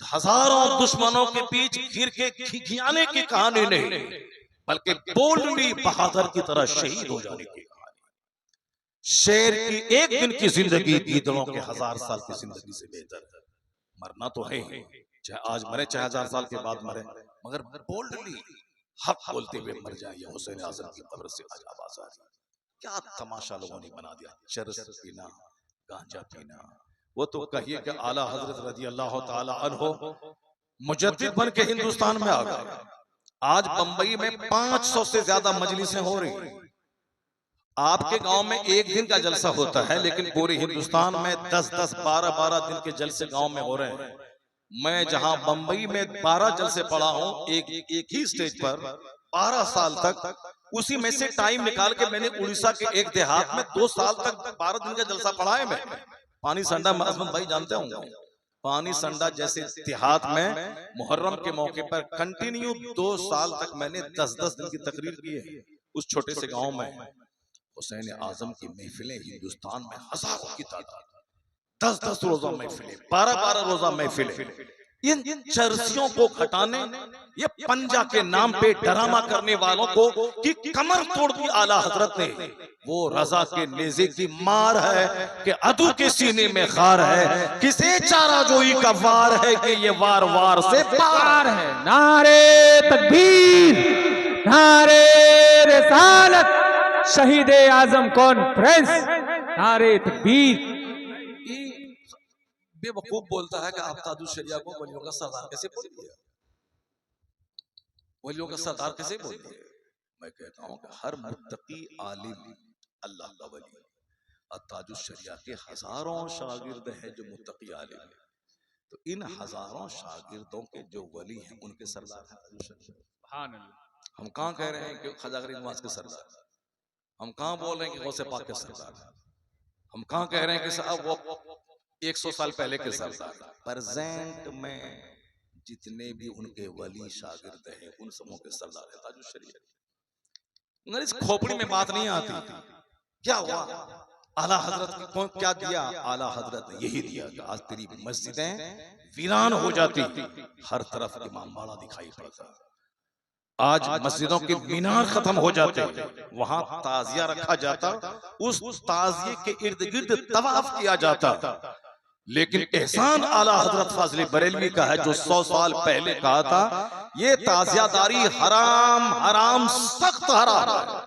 हजारों दुश्मनों के बीच घिर के खिखियाने की कहानी नहीं, बल्कि बोल्डली बहादुर की तरह शहीद हो जाने की कहानी। शेर की एक दिन की जिंदगी गीदड़ों के 1000 साल की जिंदगी से बेहतर है। मरना तो है, चाहे आज मरे चाहे 1000 साल के बाद मरे, मगर बोल्डली हक बोलते हुए मर जाए। हुसैन आजम की कब्र से आज आवाज आ रही। क्या तमाशा लोगों ने बना दिया। चरस पीना, गांजा पीना। वो तो कहिए कि आला हजरत रजी अल्लाह ताला अन्हो मुजद्दिद बन के हिंदुस्तान में आ गए। आज बंबई में 500 से ज्यादा मजलिसें हो रही। आपके गांव में एक दिन का जलसा होता है, लेकिन पूरे हिंदुस्तान में 10-10, 12-12 दिन के जलसे गांव में हो रहे हैं। मैं जहां बंबई में 12 जलसे पढ़ा हूं एक ही स्टेज पर 12 साल तक, उसी में से टाइम निकाल के मैंने उड़ीसा के एक देहात में 2 साल तक 12 दिन का जलसा पढ़ा है। मैं पानी संडा अजमत भाई जानते होंगे, पानी संडा जैसे देहात में मुहर्रम के मौके पर कंटिन्यू 2 साल तक मैंने 10-10 दिन की तकरीर की है उस छोटे से गांव में। हुसैन आजम की महफिलें हिंदुस्तान में हजारों की तादाद, 10-10 रोजा महफिलें, 12-12 रोजा महफिलें। इन चर्सियों को हटाने, ये पंजा के नाम पे ड्रामा करने वालों को कि कमर तोड़ दी आला हजरत ने, वो रजा के नेज़े की मार है कि अदू के सीने में खार है, किसे चारा जोई का वार है कि ये वार वार से पार है। नारे तकबीर, नारे रिसालत, शहीद आजम कॉन्फ्रेंस, नारे तकबीर। बेवकूफ बोलता है कि आप ताजुश शरिया को वलियों का सरदार कैसे बोल दिया, वलियों का सरदार कैसे बोल दिया। मैं कहता हूं कि हर मुत्तकी आलिम अल्लाह का वली, और ताजुश शरिया के हजारों शागिर्द हैं जो मुत्तकी आलिम हैं, तो इन हजारों शागिर्दों के जो वली हैं उनके सरदार हैं ताजुश शरिया। सुभान अल्लाह। हम कहाँ कह रहे हैं कि ख्वाजा गरीब नवाज के सरदार, हम कहाँ बोल रहे हैं कि गौसे पाक के सरदार, हम कहाँ कह रहे हैं कि साहब वो 100 साल पहले के सरदार। प्रेजेंट में जितने भी उनके वली शागिर्द हैं उन सबों के सरदार है ताजुश शरीया। मगर इस खोपड़ी में बात नहीं आती क्या हुआ, आला हजरत को क्या दिया, आला हजरत ने यही दिया कि आज तेरी मस्जिदें वीरान हो जाती, हर तरफ इमाम बाड़ा दिखाई पड़ता, आज मस्जिदों के मीनार खत्म हो जाते, वहां ताजिया रखा जाता, उस ताजिए के इर्द गिर्द तवाफ किया जाता। लेकिन एहसान आला हजरत फाजिल बरेलवी का है जो 100 साल पहले कहा था ये ताजियादारी हराम, हराम सख्त हराम है।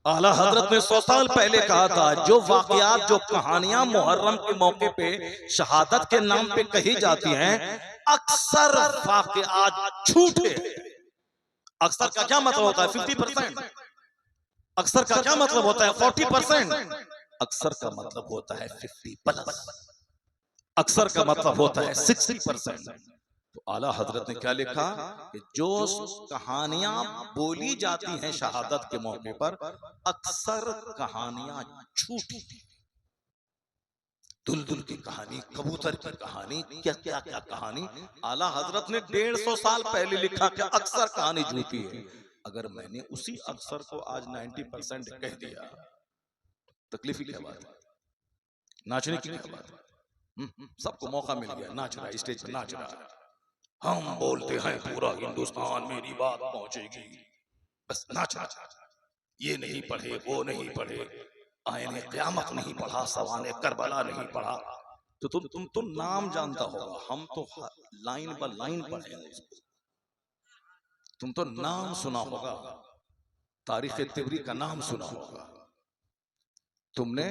आला हजरत ने 100 साल पहले कहा था जो वाकयात, जो कहानियां मुहर्रम के मौके पे शहादत के नाम पे कही जाती हैं, अक्सर वाकयात झूठे। अक्सर का क्या मतलब होता है 50%, अक्सर का क्या मतलब होता है 40%, अक्सर का मतलब होता है 50+, अक्सर का मतलब होता है 60%। तो आला हजरत ने क्या लिखा कि जो कहानियां बोली जाती हैं शहादत के मौके पर, अक्सर कहानियां झूठी, दुलदुल की कहानी, कबूतर की कहानी, क्या क्या क्या कहानी। आला हजरत ने 150 साल पहले लिखा कि अक्सर कहानी झूठी है। अगर मैंने उसी अक्सर को आज 90% कह दिया, तकलीफ की क्या बात है, नाचने की क्या बात है। सबको मौका मिल गया, नाच रहा है, स्टेज पर नाच रहा है, हम बोलते हैं पूरा हिंदुस्तान मेरी बात पहुंचेगी, बस नाच रहा, ये नहीं पढ़े, वो नहीं पढ़े, आयने क़यामत नहीं पढ़ा, सवाने करबला नहीं पढ़ा, तो तुम नाम जानता होगा, हम तो लाइन बाय लाइन पढ़े हैं उसको। तुम तो नाम सुना होगा, तारीख तिबरी का नाम सुना होगा, तुमने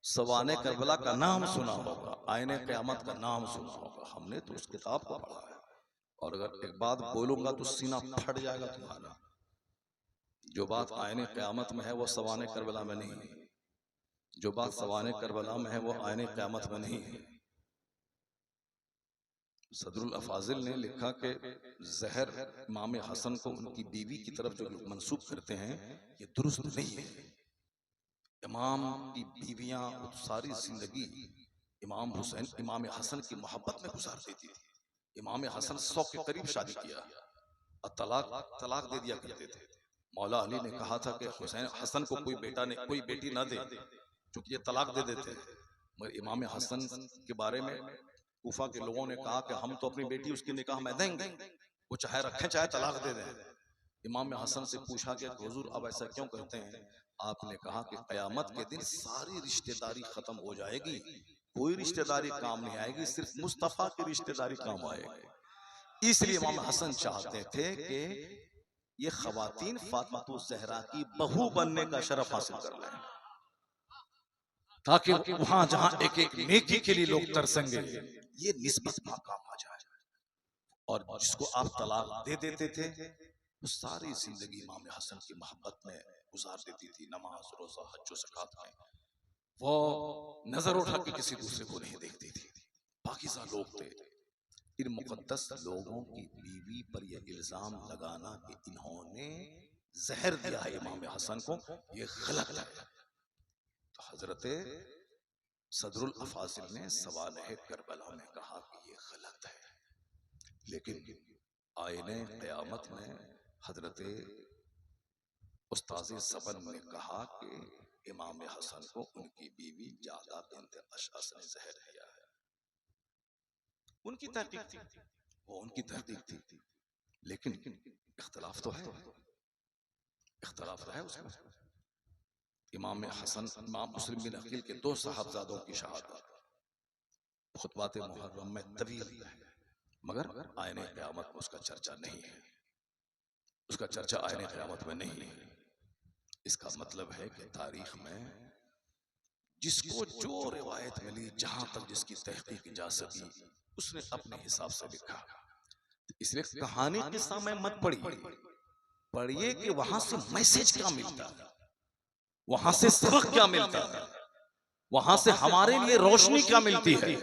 सवाने करबला का नाम सुना होगा, आयने क़यामत का नाम सुना होगा। हमने तो उस किताब को पढ़ा है, और अगर एक बात बोलूंगा तो सीना फट जाएगा तुम्हारा। जो बात आयने क़यामत में है वो सवाने करबला में नहीं है, जो बात सवाने करबला में है वो आयने क़यामत में नहीं है। सदरुल अफाजिल ने लिखा कि जहर इमाम हसन को उनकी बीवी की तरफ जो लोग मंसूब करते हैं ये दुरुस्त नहीं है। इमाम की बीवियां सारी जिंदगी इमाम हुसैन, इमाम हसन की मोहब्बत में गुजार देती थी। इमाम हसन 100 के करीब शादी किया और तलाक दे दिया करते थे। मौला अली ने कहा था कि हुसैन हसन को कोई बेटी ना दे, क्योंकि ये तलाक दे देते हैं। मगर इमाम हसन के बारे में कूफा के लोगों ने कहा कि हम तो अपनी बेटी उसकी निकाह में देंगे, वो चाहे रखें चाहे तलाक दे दें। इमाम हसन से पूछा कि हुजूर अब ऐसा क्यों करते हैं? आपने कहा कि कयामत के दिन सारी रिश्तेदारी खत्म हो जाएगी, कोई रिश्तेदारी काम नहीं आएगी, सिर्फ मुस्तफा की रिश्तेदारी काम आएगी। इसलिए इमाम हसन चाहते थे कि ये खवातीन फातिमा ज़हरा की बहू बनने का शरफ हासिल कर लें, ताकि वहां जहां एक एक नेकी के लिए लोग तरसेंगे, ये निस्बत काम आ जाए। और जिसको आप तलाक दे देते थे वो सारी जिंदगी इमाम हसन की मोहब्बत में गुजार देती थी, नमाज रोजा हज ज़कात में वो नजर उठा के किसी दूसरे को नहीं देखती थी, पाकीज़ा लोग थे। इन मुकद्दस लोगों की बीवी पर यह इल्जाम लगाना कि इन्होंने जहर दिया है इमाम हसन को, ये गलत है। तो हजरत सदरुल अफाजिल ने सवाल करबला में कहा कि ये गलत है, लेकिन आईने क़यामत में हजरत उस्ताज़ ज़बन ने कहा कि इमाम हसन को उनकी बीवी जादा बिन्त अशअस ने जहर दिया है। उनकी तहकीक थी, वो उनकी तहकीक थी, लेकिन इख्तलाफ तो है, इख्तलाफ तो है उसमें। इमाम हसन, इमाम मुस्लिम बिन अकील के 2 साहबजादों की शहादत खुतबात मुहर्रम में तवील है, मगर आईने क़यामत में उसका चर्चा नहीं है, उसका चर्चा आईने क़यामत में नहीं है। इसका मतलब है कि तारीख में जिसको जो रिवायत मिली, जहां तक जिसकी तहकीक जा सकी, उसने अपने हिसाब से लिखा। इसलिए कहानी किस्सा में मत पढ़िए, पढ़िए कि वहां से मैसेज क्या मिलता है, वहां से सबक क्या मिलता है, वहां से हमारे लिए रोशनी क्या मिलती है।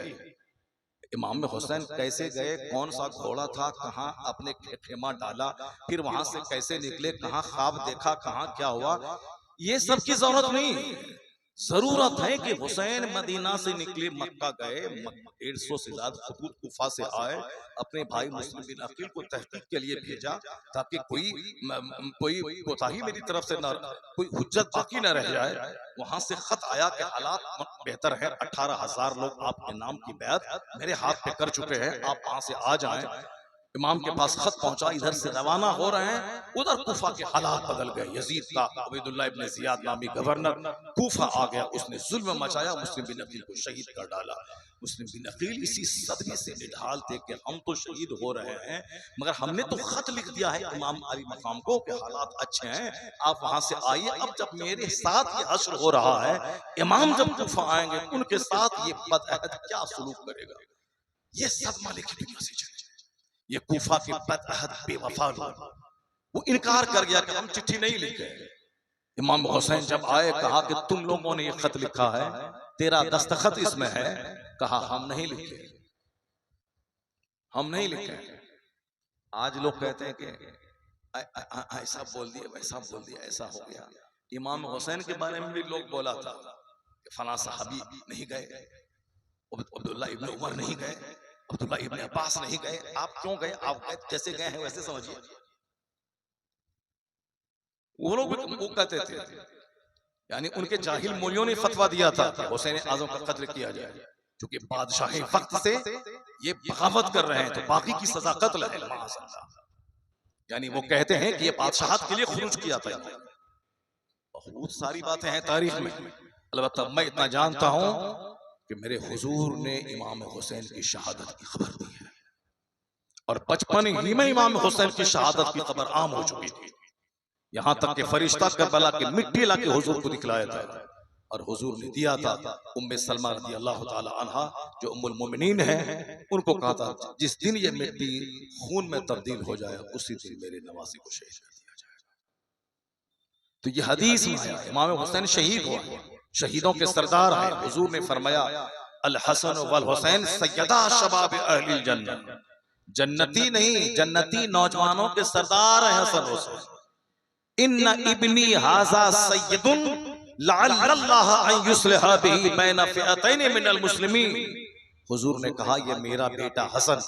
इमाम हुसैन कैसे गए, कौन सा घोड़ा था, कहाँ अपने खेमा डाला, फिर वहां से कैसे निकले, कहाँ ख्वाब देखा, कहाँ क्या हुआ, ये सब की जरूरत नहीं। जरूरत है कि हुसैन मदीना से निकले, मक्का गए, 150 से ज्यादा खतूत कुफा से आए, अपने भाई मुस्लिम बिन अकील को तहकीक के लिए भेजा, ताकि कोई कोताही मेरी तरफ से न, कोई हुज्जत बाकी न रह जाए। वहां से खत आया कि हालात बेहतर है, 18,000 लोग आपके नाम की बैत मेरे हाथ पे कर चुके हैं, आप वहां से आ जाएं। इमाम के पास खत पहुंचा, इधर से रवाना हो रहे हैं, उधर कूफा के हालात बदल गए। यजीद का उबैदुल्लाह इब्ने जियाद नामी गवर्नर कूफा आ गया, उसने जुल्म मचाया, मुस्लिम बिन अकील को शहीद कर डाला। मुस्लिम बिन अकील इसी सदमे से निढाल थे कि हम तो शहीद हो रहे हैं, मगर हमने तो खत लिख दिया है इमाम अली मकाम को कि हालात अच्छे हैं, आप वहां से आइए। अब जब मेरे साथ ये हश्र हो रहा है, इमाम जब कूफा आएंगे उनके साथ ये बदअहद क्या सलूक करेगा, ये सदमा लेके दुनिया से चले। ये कूफा के बदअहद बेवफा लोग, वो इनकार कर गया कि हम चिट्ठी नहीं लिखे। इमाम हुसैन जब आए, कहा कि तुम लोगों ने ये खत लिखा है, तेरा दस्तखत इसमें है, कहा हम नहीं लिखे, हम नहीं लिखे। आज लोग कहते हैं कि ऐसा बोल दिया, वैसा बोल दिया, ऐसा हो गया। इमाम हुसैन के बारे में भी लोग बोला था कि फला सहाबी नहीं गए, अब्दुल्ला इब्ने उमर नहीं गए, अब्दुल्ला इब्ने अब्बास नहीं गए। आप क्यों गए? आप गए जैसे गए हैं वैसे समझिए। वो लोग वो कहते थे, यानी उनके जाहिल मौलियों ने फतवा दिया था कि हुसैन आजम का कत्ल किया जाए, क्योंकि बादशाही वक्त से ये बगावत कर रहे हैं, तो बाकी की सजा कत्ल है। यानी वो कहते हैं कि ये बादशाहत के लिए खुरूज किया था। बहुत सारी बातें हैं तारीख में, अलबत्ता मैं इतना जानता हूं कि मेरे हुजूर ने इमाम हुसैन की शहादत की खबर दी है, और 55 ही में इमाम हुसैन की शहादत की खबर आम हो चुकी थी। यहाँ तक कि फरिश्ता करबला की मिट्टी लाके हुजूर को दिखलाया था, और हुजूर ने दिया था। उम्मे सलमा रज़ी अल्लाह ताला अन्हा जो उम्मुल मोमिनीन है, उनको कहा था जिस दिन ये मिट्टी खून में तब्दील हो जाए, उसी दिन मेरे नवासी को शहीद कर दिया जाएगा। तो ये हदीस में आया, इमाम हुसैन शहीद हुआ, शहीदों के सरदार हैं। हुजूर ने फरमाया अल हसन वल हुसैन सय्यदा शबाब अहलिल जन्नत, जन्नती नहीं, जन्नती नौजवानों के सरदार हैं हसन हुसैन। इन्ना इब्नी हाजा सय्यदुन लअल्लाह अन युस्लिह बिही बैन फिअतैन मिनल मुस्लिमीन। हुजूर ने कहा ये मेरा बेटा हसन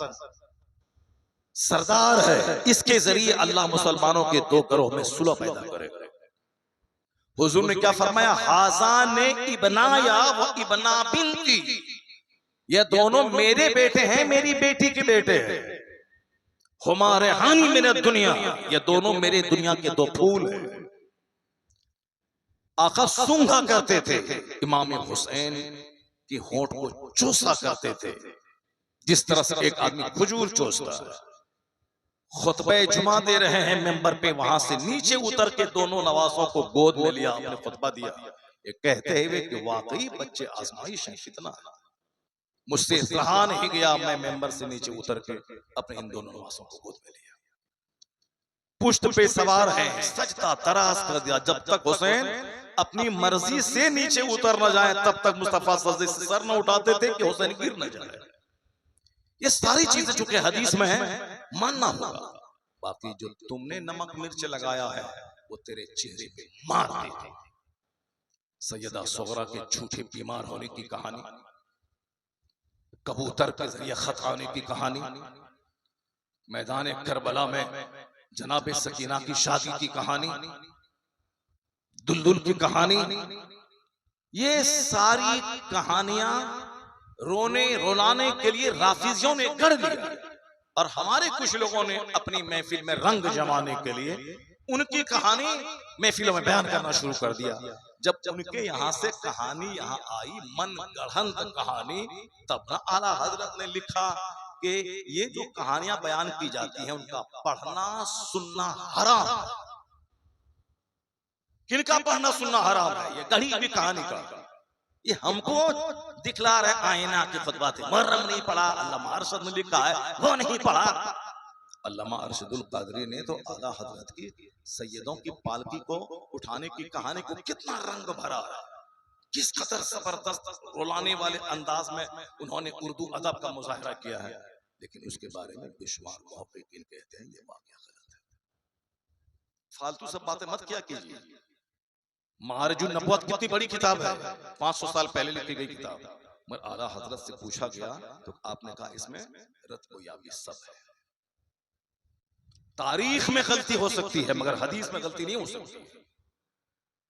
सरदार है, इसके जरिए अल्लाह मुसलमानों के 2 गिरोह में सुलह पैदा करेगा। हुजूर ने क्या फरमाया? हाजान इब्नाया व इब्ना बिन्ती, ये दोनों मेरे बेटे हैं, मेरी बेटी के बेटे हैं। हमारे हानी मेरे दुनिया, ये दोनों मेरे दुनिया के 2 फूल हैं। आका सूंघा करते थे, इमाम हुसैन की होंठ को चूसा करते थे, जिस तरह से एक आदमी खजूर चूसता है। खुतबे जुमा दे रहे हैं मेंबर पे, वहां से नीचे उतर के दोनों नवासों को गोद में लिया, अपने खुतबा दिया, ये कहते हुए कि वाकई बच्चे आजमाइश है कितना, मुझसे रहा नहीं गया, मैं मेंबर से नीचे उतर के अपने इन दोनों नवासों को गोद में लिया। पुष्ट पे सवार हैं, सजदा तराश कर दिया। जब तक हुसैन अपनी मर्जी से नीचे उतर न जाए तब तक मुस्तफा सजदे से सर न उठाते थे कि हुसैन गिर न जाए। ये सारी चीजें जो कि हदीस में है मानना होगा। बाकी जो तुमने नमक मिर्च लगाया है वो तेरे चेहरे पे मार देते। सैयदा सुगरा के झूठे बीमार होने की कहानी, कबूतर के जरिए खत आने की कहानी, मैदान करबला में जनाब सकीना की शादी की कहानी, दुलदुल की कहानी, ये सारी कहानियां रोने रुलाने के लिए राफिजियों ने गढ़ लिया और हमारे कुछ लोगों ने अपनी महफिल में रंग जमाने के लिए उनकी कहानी महफिलों में बयान करना शुरू कर दिया। जब उनके यहाँ से कहानी यहाँ आई, मन गढ़ंत कहानी, तब ना आला हजरत ने लिखा कि ये जो कहानियां बयान की जाती हैं उनका पढ़ना सुनना हराम है। किनका पढ़ना सुनना हराम है? ये गढ़ी हुई कहानी का। ये हमको दिखला रहे आईना की फतवा थे। मुहर्रम नहीं पढ़ा, अल्लामा अरशद ने लिखा है वो नहीं पढ़ा। अल्लामा अरशदुल कादरी ने तो आला हजरत की सैयदों की पालकी को उठाने की कहानी को कितना रंग भरा है, किस कदर जबरदस्त रुलाने वाले अंदाज में उन्होंने उर्दू अदब का मुजाहरा किया है। लेकिन उसके बारे में बेशुमार मुहक्किकीन कहते हैं ये वाकया गलत है। फालतू सब बातें मत किया कीजिए। मारजुन नबुवत कितनी बड़ी किताब है, 500 साल पहले लिखी गई किताब। मगर आला हजरत से पूछा गया तो आपने कहा इसमें रत्बोयाबी सब है। तारीख में गलती हो सकती है मगर हदीस में गलती नहीं हो सकती।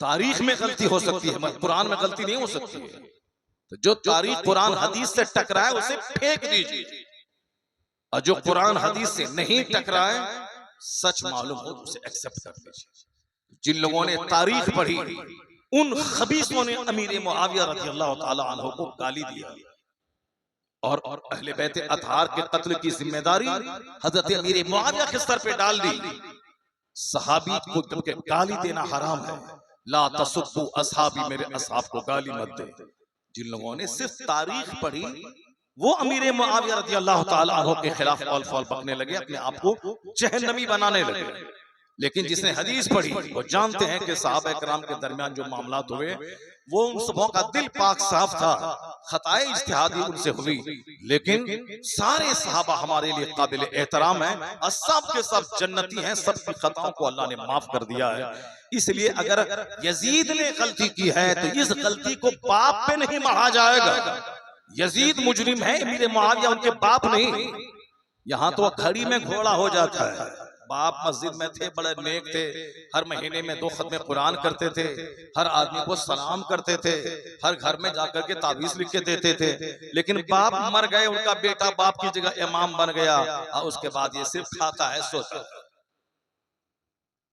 तारीख में गलती हो सकती है मगर कुरान में गलती नहीं हो सकती है। तो जो तारीख कुरान हदीस से टकराए उसे फेंक दीजिए और जो कुरान हदीस से नहीं टकराए, सच मालूम हो तो उसे एक्सेप्ट कर लीजिए। जिन लोगों ने तारीख पढ़ी उन खबीसों ने अमीर मुआविया रज़ियल्लाहु ताला अन्हु को गाली दिया और अहले बैत अतहार के कत्ल की जिम्मेदारी हजरत अमीर मुआविया के सर पे डाल दी। सहाबी को जबकि गाली देना हराम है, ला तसुब्बु असहाबी, मेरे असहाब को गाली मत दे। जिन लोगों ने सिर्फ तारीख पढ़ी वो अमीर मुआविया रज़ियल्लाहु ताला अन्हु के खिलाफ कौल फौल बकने लगे, अपने आप को जहन्नमी बनाने लगे। लेकिन जिसने हदीस पढ़ी वो जानते हैं कि सहाबा किराम के दरमियान जो मामलात हुए वो उन सबों का दिल पाक साफ था, खताए इज्तिहादी उनसे हुई, लेकिन सारे सहाबा हमारे लिए काबिल एहतराम हैं और सब के सब जन्नती हैं, सबकी खताओं को अल्लाह ने माफ कर दिया है। इसलिए अगर यजीद ने गलती की है तो इस गलती को बाप पे नहीं मढ़ा जाएगा। यजीद मुजरिम है, अमीर मुआविया उनके बाप नहीं। यहाँ तो घड़ी में घोड़ा हो जाता है। बाप मस्जिद में थे, बड़े नेक थे, हर महीने में 2 खत्मे कुरान करते थे, हर आदमी को सलाम करते थे, हर घर में जाकर के ताबीज लिख के देते थे। लेकिन बाप मर गए, उनका बेटा बाप की जगह इमाम बन गया और उसके बाद ये सिर्फ खाता है सोता है।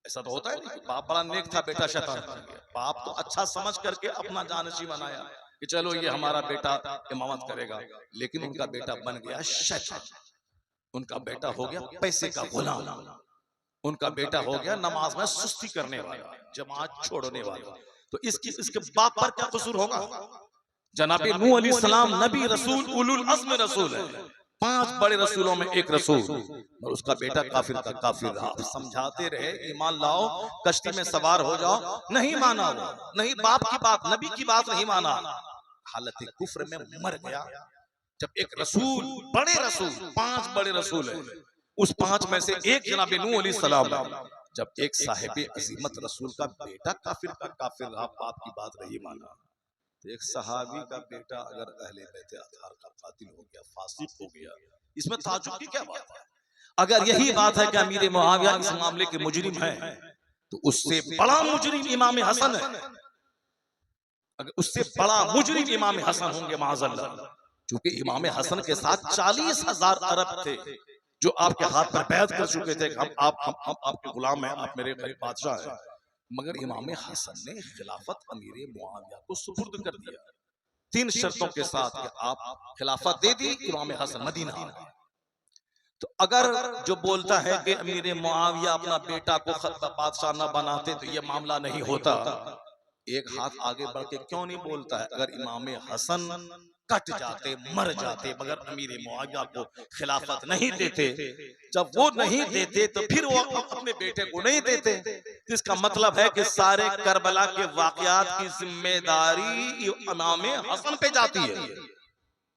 ऐसा तो होता है नहीं, बाप बड़ा नेक था, बेटा शैतान बन गया। बाप तो अच्छा समझ करके अपना जानशी बनाया कि चलो ये हमारा बेटा इमामत करेगा, लेकिन उनका बेटा बन गया शैतान। उनका बेटा हो गया पैसे का गुलाम, उनका बेटा हो गया नमाज में सुस्ती करने वाला, जमात छोड़ने वाला। तो इसके बाप पर क्या कसूर होगा? जनाबे नूह अलैहिस्सलाम नबी रसूल उलुल अज़्म रसूल है, 5 बड़े रसूलों में एक रसूल, और उसका बेटा काफिर का काफिर रहा। समझाते रहे ईमान लाओ, कश्ती में सवार हो जाओ, नहीं माना वो, नहीं बाप की बात नबी की बात नहीं माना, हालत कुफ्र में मर गया। जब एक रसूल, बड़े रसूल, 5 बड़े रसूल है, उस 5 में से एक जनाब नूह अलैहिस्सलाम, जब एक साहिब अजीमत रसूल का बेटा काफिर का काफिर रहा, बाप की बात नहीं माना, तो एक सहाबी का बेटा अगर अहले बैत अतहार का कातिल हो गया, फासिक हो गया, इसमें ताज्जुब की क्या बात है? अगर यही बात है कि अमीर मुआविया इस मामले के मुजरिम है, तो उससे बड़ा मुजरिम इमाम हसन है। अगर उससे बड़ा मुजरिम इमाम हसन होंगे माज़अल्लाह, क्योंकि इमाम हसन के साथ 40,000 अरब थे जो आपके हाथ पर बैत कर चुके थे, हम आपके गुलाम हैं, आप मेरे बादशाह हैं। मगर इमाम हसन ने खिलाफत अमीर मुआविया को सुपुर्द कर दिया 3 शर्तों के साथ कि आप खिलाफत दे दी, इमाम हसन मदीना आ गए। तो अगर जो बोलता है कि अमीर मुआविया अपना बेटा को बादशाह न बनाते तो ये मामला नहीं होता, एक हाथ आगे बढ़ के क्यों नहीं बोलता है? अगर इमाम हसन कट जाते, मर जाते, मगर अमीर मुआविया को खिलाफत नहीं देते। जब वो नहीं देते तो फिर वो अपने बेटे को नहीं देते। इसका मतलब है कि सारे करबला के वाकयात की जिम्मेदारी इमाम हसन पे जाती है,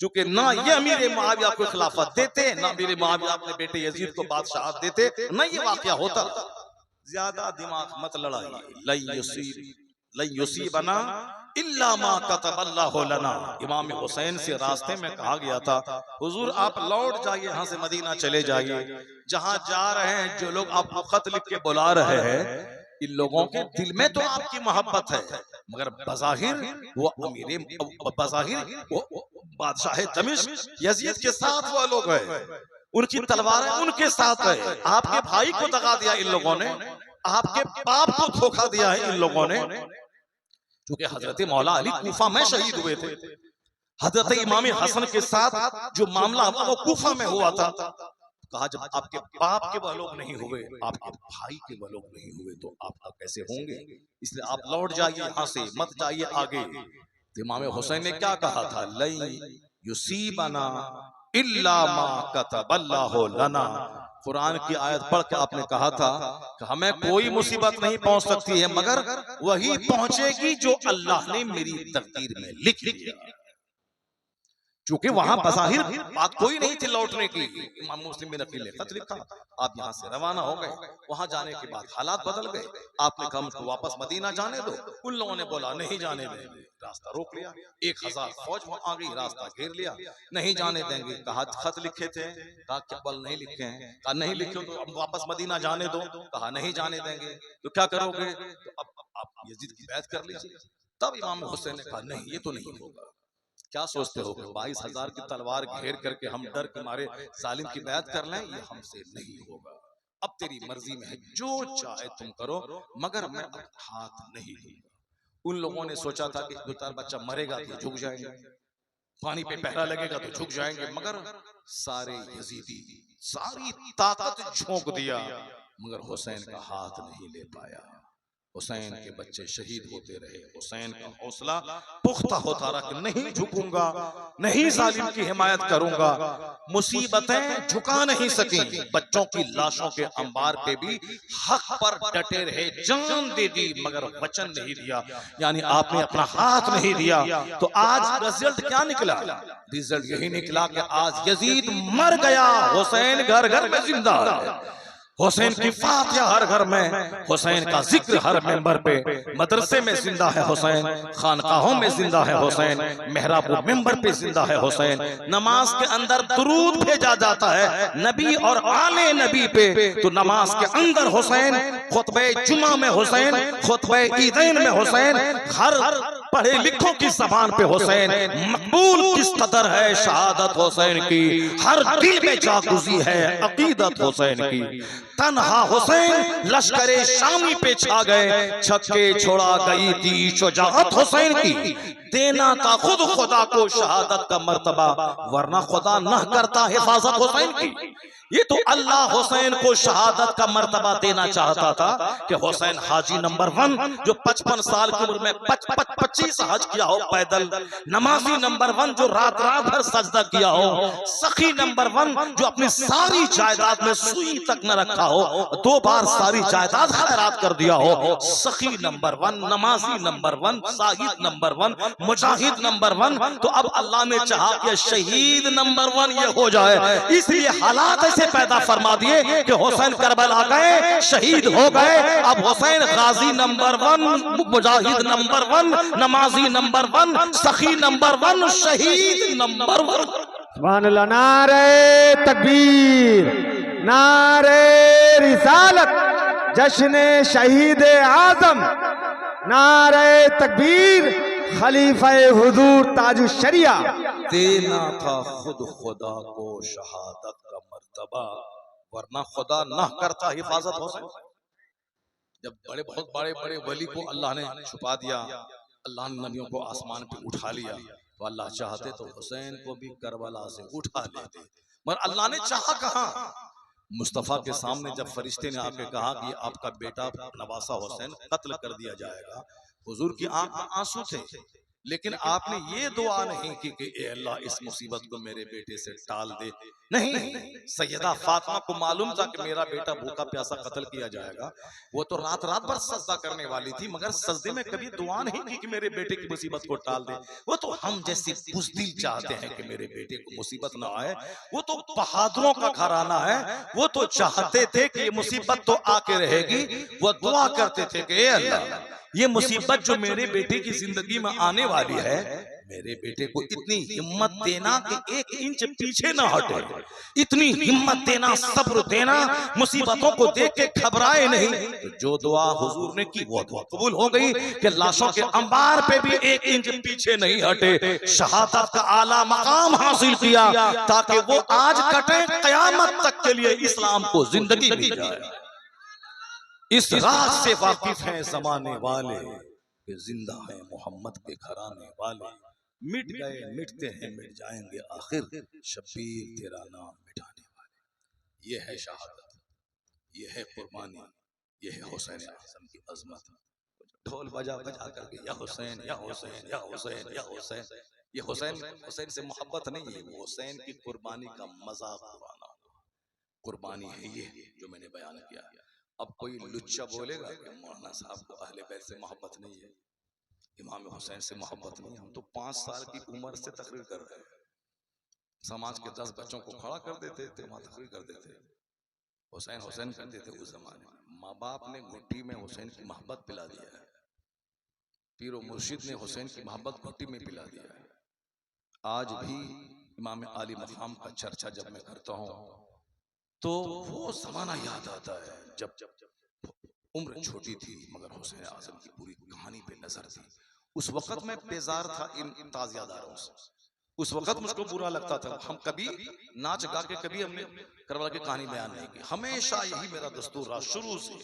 क्योंकि ना ये अमीर मुआविया को खिलाफत देते, ना अमीर मुआविया अपने बेटे यजीद को बादशाहत देते, ना ये वाकया होता। ज्यादा दिमाग मत लड़ाइए। लन युसीबना इल्ला मा कतबल्लाहु लना। इमाम हुसैन से रास्ते में कहा गया था, हुजूर आप लौट जाइए, यहाँ से मदीना चले जाइए, जहाँ जा रहे हैं जो लोग आपको खत लिख के बुला रहे हैं, इन लोगों के दिल में तो आपकी मोहब्बत है, मगर बज़ाहिर वो बादशाह दमिश्क यजीद के साथ वो लोग हैं, उनकी तलवारें उनके साथ है। आपके भाई को दगा दिया इन लोगों ने, आपके बाप को धोखा दिया है इन लोगों ने। क्योंकि हजरत मौला अली कूफा में शहीद हुए थे, हजरत इमाम हसन के साथ जो मामला हुआ वो कूफा में हुआ था। कहा जब आपके बाप के वह लोग नहीं हुए, आपके भाई के वह लोग नहीं हुए, तो आप कैसे होंगे? इसलिए आप लौट जाइए यहाँ से, मत जाइए आगे। इमाम हुसैन ने क्या कहा था, लन युसीबना इल्ला मा कतबल्लाहु लना। कुरान की आयत पढ़ के आपने कहा था कि हमें कोई मुसीबत नहीं पहुंच सकती है, मगर वही पहुंचेगी जो अल्लाह ने मेरी तकदीर में लिख दिया। क्योंकि वहां बज़ाहिर बात कोई नहीं थी लौटने की। इमाम मुस्लिम ने नकील खत लिखा, आप यहाँ से रवाना हो गए। वहां जाने के बाद हालात बदल गए, आपने कहा मुझको वापस मदीना जाने दो। उन लोगों ने बोला नहीं जाने देंगे, रास्ता रोक लिया। 1000 फौज आ गई, रास्ता घेर लिया, नहीं जाने देंगे। कहा खत लिखे थे, कहा क्या बल नहीं लिखे हैं, कहा नहीं लिखे तो अब वापस मदीना जाने दो, कहा नहीं जाने देंगे। तो क्या करोगे? तो अब आप यजीद की बैत कर लीजिए। तब इमाम हुसैन ने कहा नहीं, ये तो नहीं होगा। क्या सोचते हो 22,000 की तलवार घेर करके हम डर के मारे जालिम की बैत कर लें? ये हमसे नहीं होगा। अब तेरी मर्जी में है, जो चाहे तुम करो, मगर मैं अब हाथ नहीं दूंगा। उन लोगों ने सोचा था कि दो चार बच्चा मरेगा तो झुक जाएंगे, पानी पे पहरा लगेगा तो झुक जाएंगे, मगर सारे यजीदी सारी ताकत झोंक दिया, मगर हुसैन का हाथ नहीं ले पाया। हुसैन के बच्चे शहीद होते रहे। हुसैन का हौसला पुख्ता होता रहा कि नहीं झुकूंगा, नहीं जालिम की हिमायत करूंगा। मुसीबतें झुका नहीं सकी, बच्चों की लाशों के अंबार पे भी हक पर डटे रहे, जान दे दी, मगर वचन नहीं दिया, यानी आपने अपना हाथ नहीं दिया। तो आज रिजल्ट क्या निकला? रिजल्ट यही निकला कि आज यजीद मर गया, हुसैन घर घर में जिंदा है। हुसैन की फातिहा हर घर में, हुसैन का जिक्र हर मेंबर पे, मदरसे में जिंदा है हुसैन, खानकाहों में जिंदा है हुसैन, मेहराब मेंबर पे जिंदा है हुसैन। नमाज के अंदर दुरूद भेजा जाता है नबी और आले नबी पे, तो नमाज के अंदर हुसैन, खुतबे जुमा में हुसैन, खुतबे ईदैन में हुसैन, हर पढ़े लिखों की ज़बान पे हुसैन। मकबूल किस कदर है शहादत हुसैन की, हर दिल में जागुज़ी है अकीदत हुसैन की। तन्हा हुसैन लश्करे शामी पे छा गए, छक्के छोड़ा गई थी शुजाअत हुसैन की। देना था खुद खुदा को शहादत का मर्तबा, वरना खुदा न करता हिफाजत हुसैन की। ये तो अल्लाह हुसैन को शहादत का मर्तबा देना चाहता था कि हुसैन हाजी नंबर 1 जो 55 साल की उम्र में 25 हज किया हो पैदल, नमाजी नंबर 1 जो रात रात भर सजदा किया हो, सखी नंबर 1 जो अपनी सारी जायदाद में सुई तक न रखा हो, 2 बार सारी जायदाद खैरात कर दिया हो। सखी नंबर 1, नमाजी नंबर 1, साहिद नंबर 1, मुजाहिद नंबर 1। तो अब अल्लाह ने चाहा कि शहीद नंबर 1 ये हो जाए, इसलिए हालात ऐसे पैदा फरमा दिए कि हुसैन करबला गए, शहीद हो गए। अब हुसैन गाजी नंबर 1, मुजाहिद नंबर 1, नमाजी नंबर 1, सखी नंबर 1, शहीद नंबर 1। सुभान अल्लाह। नारे तकबीर, नारे रिसालत, जश्न शहीद आजम, नारे तकबीर, खलीफा हुजूर ताजु शरिया। देना था खुद खुदा को शहादत का मर्तबा, वरना खुदा ना करता हिफाजत हुसैन। जब बहुत बड़े बड़े वली को अल्लाह ने छुपा दिया, अल्लाह ने नबियों को आसमान पे उठा लिया, तो अल्लाह चाहते तो हुसैन को भी करबला से उठा लेते, मगर अल्लाह ने चाहा कहां? मुस्तफ़ा के सामने जब फरिश्ते ने आके कहा कि आपका बेटा नवासा हुसैन कत्ल कर दिया जाएगा, हुजूर की आंख में आंसू थे। लेकिन आपने ये दुआ नहीं की कि ए अल्लाह इस मुसीबत को मेरे बेटे से टाल दे। नहीं, सैयदा फातिमा को मालूम था कि मेरा बेटा भूखा प्यासा कत्ल किया जाएगा। वो तो रात रात भर सजदा करने वाली थी, मगर सजदे में कभी दुआ नहीं की कि मेरे बेटे की मुसीबत को टाल दे। वो तो हम जैसे बुज़दिल चाहते हैं कि मेरे बेटे को मुसीबत ना आए। वो तो बहादुरों का घराना है। वो तो चाहते थे कि ये मुसीबत तो आके रहेगी। वो दुआ करते थे कि ए अल्लाह, ये मुसीबत जो मेरे बेटे की जिंदगी में आने वाली है, मेरे बेटे को इतनी हिम्मत देना कि 1 इंच पीछे ना हटे, इतनी हिम्मत देना, सब्र देना, मुसीबतों को देख के घबराए नहीं। तो जो दुआ हुजूर ने की वो दुआ कबूल हो गई कि लाशों के अंबार पे भी 1 इंच पीछे नहीं हटे। शहादत का आला मकाम हासिल किया ताकि वो आज कटे कयामत तक के लिए इस्लाम को जिंदगी दी जाए। इस राज से वाकिफ हैं जमाने वाले कि जिंदा है मोहम्मद के घराने वाले। मिट गए मिटते हैं मिट जाएंगे आखिर, शब्बीर तेरा नाम मिटाने वाले। ये है शहादत, ये है कुर्बानी, ये है हुसैन आज़म की अजमत। ढोल बजा बजा करके या हुसैन या हुसैन या हुसैन या हुसैन। ये हुसैन से मोहब्बत नहीं है, वो हुसैन की कुर्बानी का मजाक उड़ाना कुर्बानी है ये जो मैंने बयान किया। अब कोई लुच्चा बोलेगा कि मौलाना साहब को अहले बैत से मोहब्बत नहीं है, इमाम हुसैन से मोहब्बत नहीं है। हम तो 5 साल की उम्र से तकरीर कर रहे हैं, समाज के 10 बच्चों को खड़ा कर देते थे, वहां तकरीर कर देते, हुसैन हुसैन करते थे। उस जमाने में माँ बाप ने घुट्टी में हुसैन की मोहब्बत पिला दिया है, पीरो मुर्शिद ने हुसैन की मोहब्बत घुट्टी में पिला दिया है। आज भी इमाम आली मकाम का चर्चा जब मैं करता हूँ तो वो जमाना याद आता है जब उम्र छोटी थी मगर हुसैन आज़म की पूरी कहानी पे नजर थी। उस वक्त मैं बेजार था इन ताजियादारों से, उस वक्त मुझको बुरा लगता था। हम कभी नाच गा के कभी हमने करबला की कहानी बयान नहीं की। हमेशा यही मेरा दस्तूर रहा शुरू से,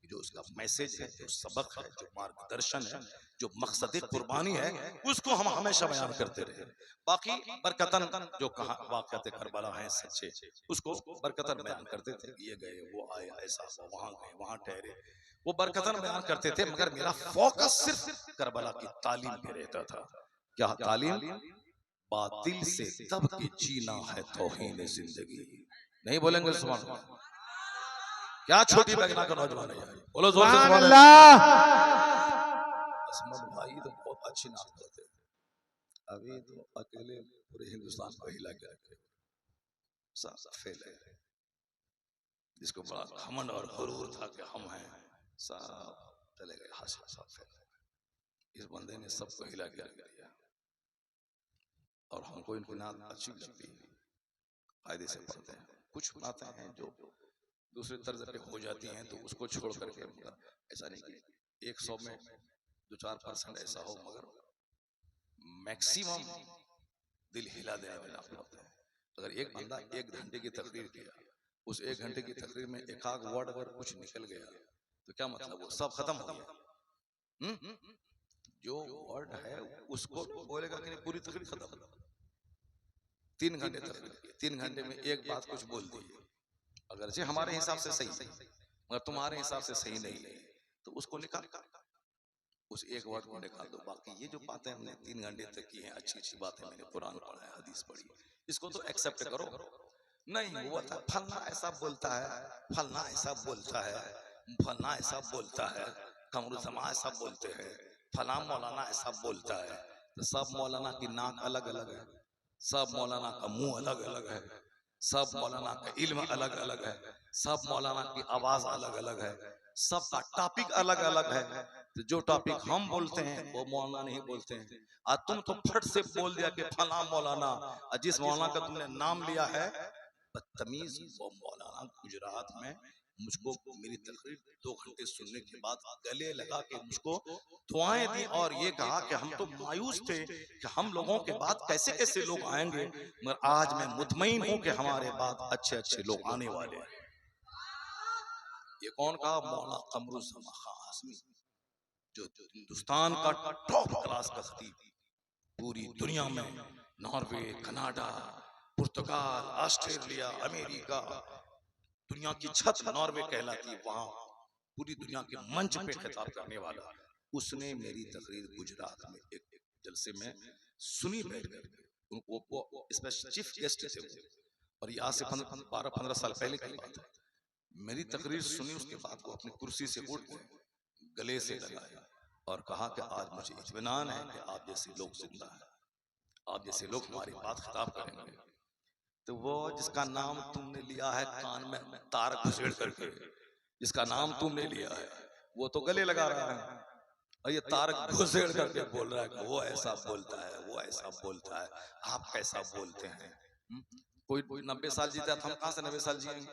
जो उसका मैसेज है, जो सबक है, जो मार्गदर्शन है, जो मकसद कुर्बानी है, उसको हम हमेशा बयान करते रहे। बाकी बरकतन जो कहा वाक़यात करबला हैं सच्चे, उसको बरकतन बयान करते थे। ये गए, वो आए, ऐसा हुआ, वहां गए, वहां ठहरे, वो बरकतन बयान करते थे। मगर मेरा फोकस सिर्फ करबला की तालीम पे रहता था। क्या तालीम? बातिल से दब के जीना है तौहीन जिंदगी। नहीं बोलेंगे सुभान अल्लाह? क्या छोटी बगना का नौजवान है यार, बोलो जोर से सुभान अल्लाह। असमत भाई तो बहुत अच्छी नाच करते हैं, अभी तो अकेले पूरे हिंदुस्तान को हिला के रखे, सब फेल है। जिसको बड़ा घमंड और गुरूर था कि हम हैं, सब चले गए हाथ से, सब फेल है। इस बंदे ने सबको हिला के रख दिया और हमको इनकी नाच अच्छी लगती है, फायदे से पढ़ते हैं। कुछ बातें हैं जो दूसरे तर्ज पे हो जाती हैं तो उसको छोड़ करके ऐसा नहीं कि 100 में 2-4% ऐसा हो, मगर मैक्सिमम दिल हिला देने वाला होता है। अगर एक बंदा 1 घंटे की तकरीर किया, उस 1 घंटे की तकरीर में एक आध वर्ड अगर कुछ निकल गया तो क्या मतलब, वो सब खत्म हो गया। जो वर्ड है उसको बोलेगा कि नहीं, पूरी तकरीर खत्म। 3 घंटे तकरीर की, 3 घंटे में एक बात कुछ बोल दी, अगरचे हमारे हिसाब से सही मगर तुम्हारे हिसाब से सही नहीं है, तो उसको निकाल, उस एक वर्ड को निकाल दो। बाकी ये जो बातें हमने 3 घंटे तक की हैं, अच्छी अच्छी बातें, मैंने कुरान पढ़ा है, हदीस पढ़ी, इसको तो एक्सेप्ट करो। नहीं वो था फलना ऐसा बोलता है, फलना ऐसा बोलता है, फलना ऐसा बोलता है, कमरुज़मा ऐसा बोलते हैं, फला मौलाना ऐसा बोलता है। तो सब मौलाना की नाक अलग अलग है, सब मौलाना का मुंह अलग अलग है, सब मौलाना का इल्म अलग अलग है, सब मौलाना की आवाज अलग अलग है, सबका टॉपिक अलग अलग है। तो जो टॉपिक हम बोलते हैं वो मौलाना नहीं बोलते हैं। आज तुम तो फट से बोल दिया कि फला मौलाना, और जिस मौलाना का तुमने नाम लिया है बदतमीज, वो मौलाना गुजरात में मुझको मेरी तकरीर 2 घंटे सुनने के बाद गले लगा के मुझको दुआएं दी और ये कहा कि हम तो मायूस थे कि हम लोगों के बाद कैसे कैसे लोग आएंगे, मगर आज मैं मुतमईन हूं कि हमारे बाद अच्छे अच्छे लोग आने वाले हैं। ये कौन कहा? मौला कमरुज़मा खां आज़मी, जो हिंदुस्तान का टॉप क्लास का खतीब, पूरी दुनिया में नॉर्वे, कनाडा, पुर्तगाल, ऑस्ट्रेलिया, अमेरिका, दुनिया की छत नॉर्वे कहलाती है, वहां पूरी दुनिया के मंच पे खिताब करने वाला, उसने मेरी तकरीर गुजरात में एक जलसे में सुनी बैठ कर, वो स्पेशल चीफ गेस्ट थे वो, और यहाँ से 12-15 साल पहले की बात है। मेरी तकरीर सुनी, उसके बाद वो अपनी कुर्सी से उठ गए, गले से लगाया और कहा कि आज मुझे इत्मीनान है कि आप जैसे लोग जिंदा हैं, आप जैसे लोग हमारी बात खिताब करेंगे। तो वो जिसका नाम तुमने लिया है कान में तार घुसेड़ करके, जिसका नाम तुमने लिया है वो तो गले लगा रहा है और ये तार घुसेड़ करके बोल रहा है कि वो ऐसा बोलता है, वो ऐसा बोलता है, आप कैसा बोलते हैं। कोई 90 साल जीता था, हम कहाँ से 90 साल जिएंगे।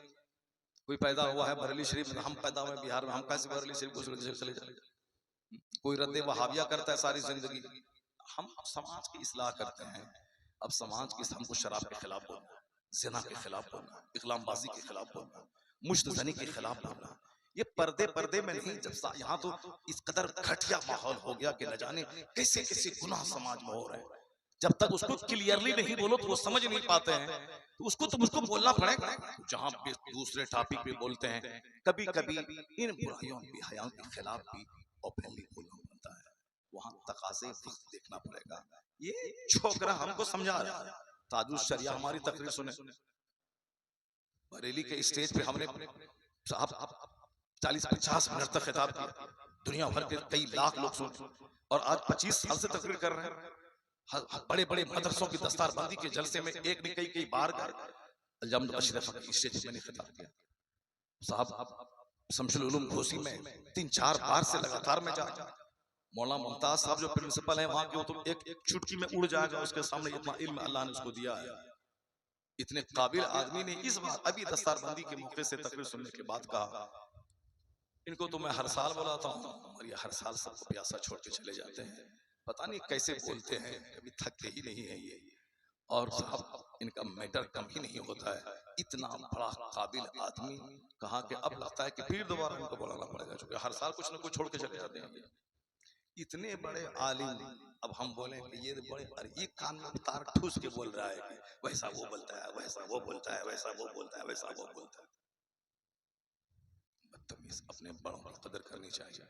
कोई पैदा हुआ है बरेली शरीफ में, हम पैदा हुए बिहार में, हम कैसे बरेली शरीफ को चले जाए। कोई रद्दे वहाबिया करता है सारी जिंदगी, हम समाज की इस्लाह करते हैं। अब समाज की हमको शराब के खिलाफ बोलना, ज़िना के खिलाफ बोलना, इकलामबाजी के खिलाफ बोलना, मुश्तज़नी के खिलाफ बोलना, ये पर्दे में नहीं। जब यहाँ तो इस कदर घटिया माहौल हो गया कि न जाने कैसे कैसे गुनाह समाज में हो रहे हैं। जब तक उसको क्लियरली नहीं बोलो तो वो समझ नहीं पाते हैं, तो उसको बोलना पड़ेगा। जहाँ दूसरे टॉपिक पे बोलते हैं, कभी कभी इन बुराइयों बेहयाओं के खिलाफ भी ओपनली बोलना पड़ता है। वहाँ तकाज़े वक्त देखना पड़ेगा। ये छोकरा हमको समझा रहा है। ताजुल शरिया हमारी तकरीर सुने, बरेली के स्टेज पे हमने साहब 40-50 मिनट तक खिताब किया, दुनिया भर के कई लाख लोग सुन, और आज 25 साल से तकरीर कर रहे हैं। बड़े बड़े मदरसों की दस्तारबंदी के जलसे में एक नहीं कई बार गए। अशरफ की स्टेज मैंने खिताब किया साहब, शमशुल उलूम घोसी में 3-4 बार से लगातार में जा। मौलाना मुमताज साहब जो प्रिंसिपल हैं वहां के, वो तो एक चुटकी में उड़ जाएगा उसके सामने, इतना इल्म अल्लाह ने उसको दिया है। इतने काबिल आदमी ने इस बार अभी दस्तारबंदी के मौके से तकरीर सुनने के बाद कहा, इनको तो मैं हर साल बुलाता हूँ और ये हर साल सबको प्यासा छोड़ के चले जाते हैं, पता नहीं कैसे बोलते हैं, कभी थकते ही नहीं है ये, और साहब इनका मैटर कम ही नहीं होता है। इतना बड़ा काबिल आदमी कहा कि अब लगता है कि फिर दोबारा इनको बुलाना पड़ेगा, क्योंकि हर साल कुछ न कुछ छोड़ के चले जाते हैं। इतने बड़े आलिम, अब हम बोले कि ये बड़े, अरे ये कान में तार ठूस के बोल रहा है, वैसा वो बोलता है, वैसा वो बोलता है, वैसा वो बोलता है, वैसा वो बोलता है। बदतमीज, अपने बड़ों की कदर करनी चाहिए,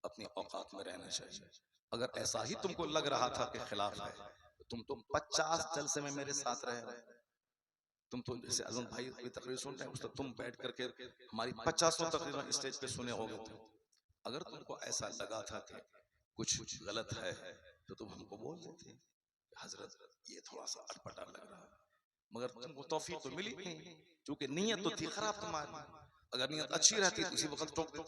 अपनी औकात में रहना चाहिए। अगर ऐसा ही तुमको लग रहा था कि खिलाफ है, तो तुम तो 50 जलसे में मेरे साथ रहे। तुम तो जैसे अज़म भाई की तकरीर सुनते हैं, उस तक तुम बैठ करके हमारी 50 तकरीर स्टेज पे सुने होगे। अगर तुमको ऐसा लगा था कि कुछ गलत है तो तुम हमको बोल देते, हजरत ये थोड़ा सा अटपटा लग रहा है, मगर तुमको तौफीक तो मिली नहीं, क्योंकि नीयत तो थी खराब तुम्हारी। अगर नीयत अच्छी रहती तो इसी वक्त टोक दो,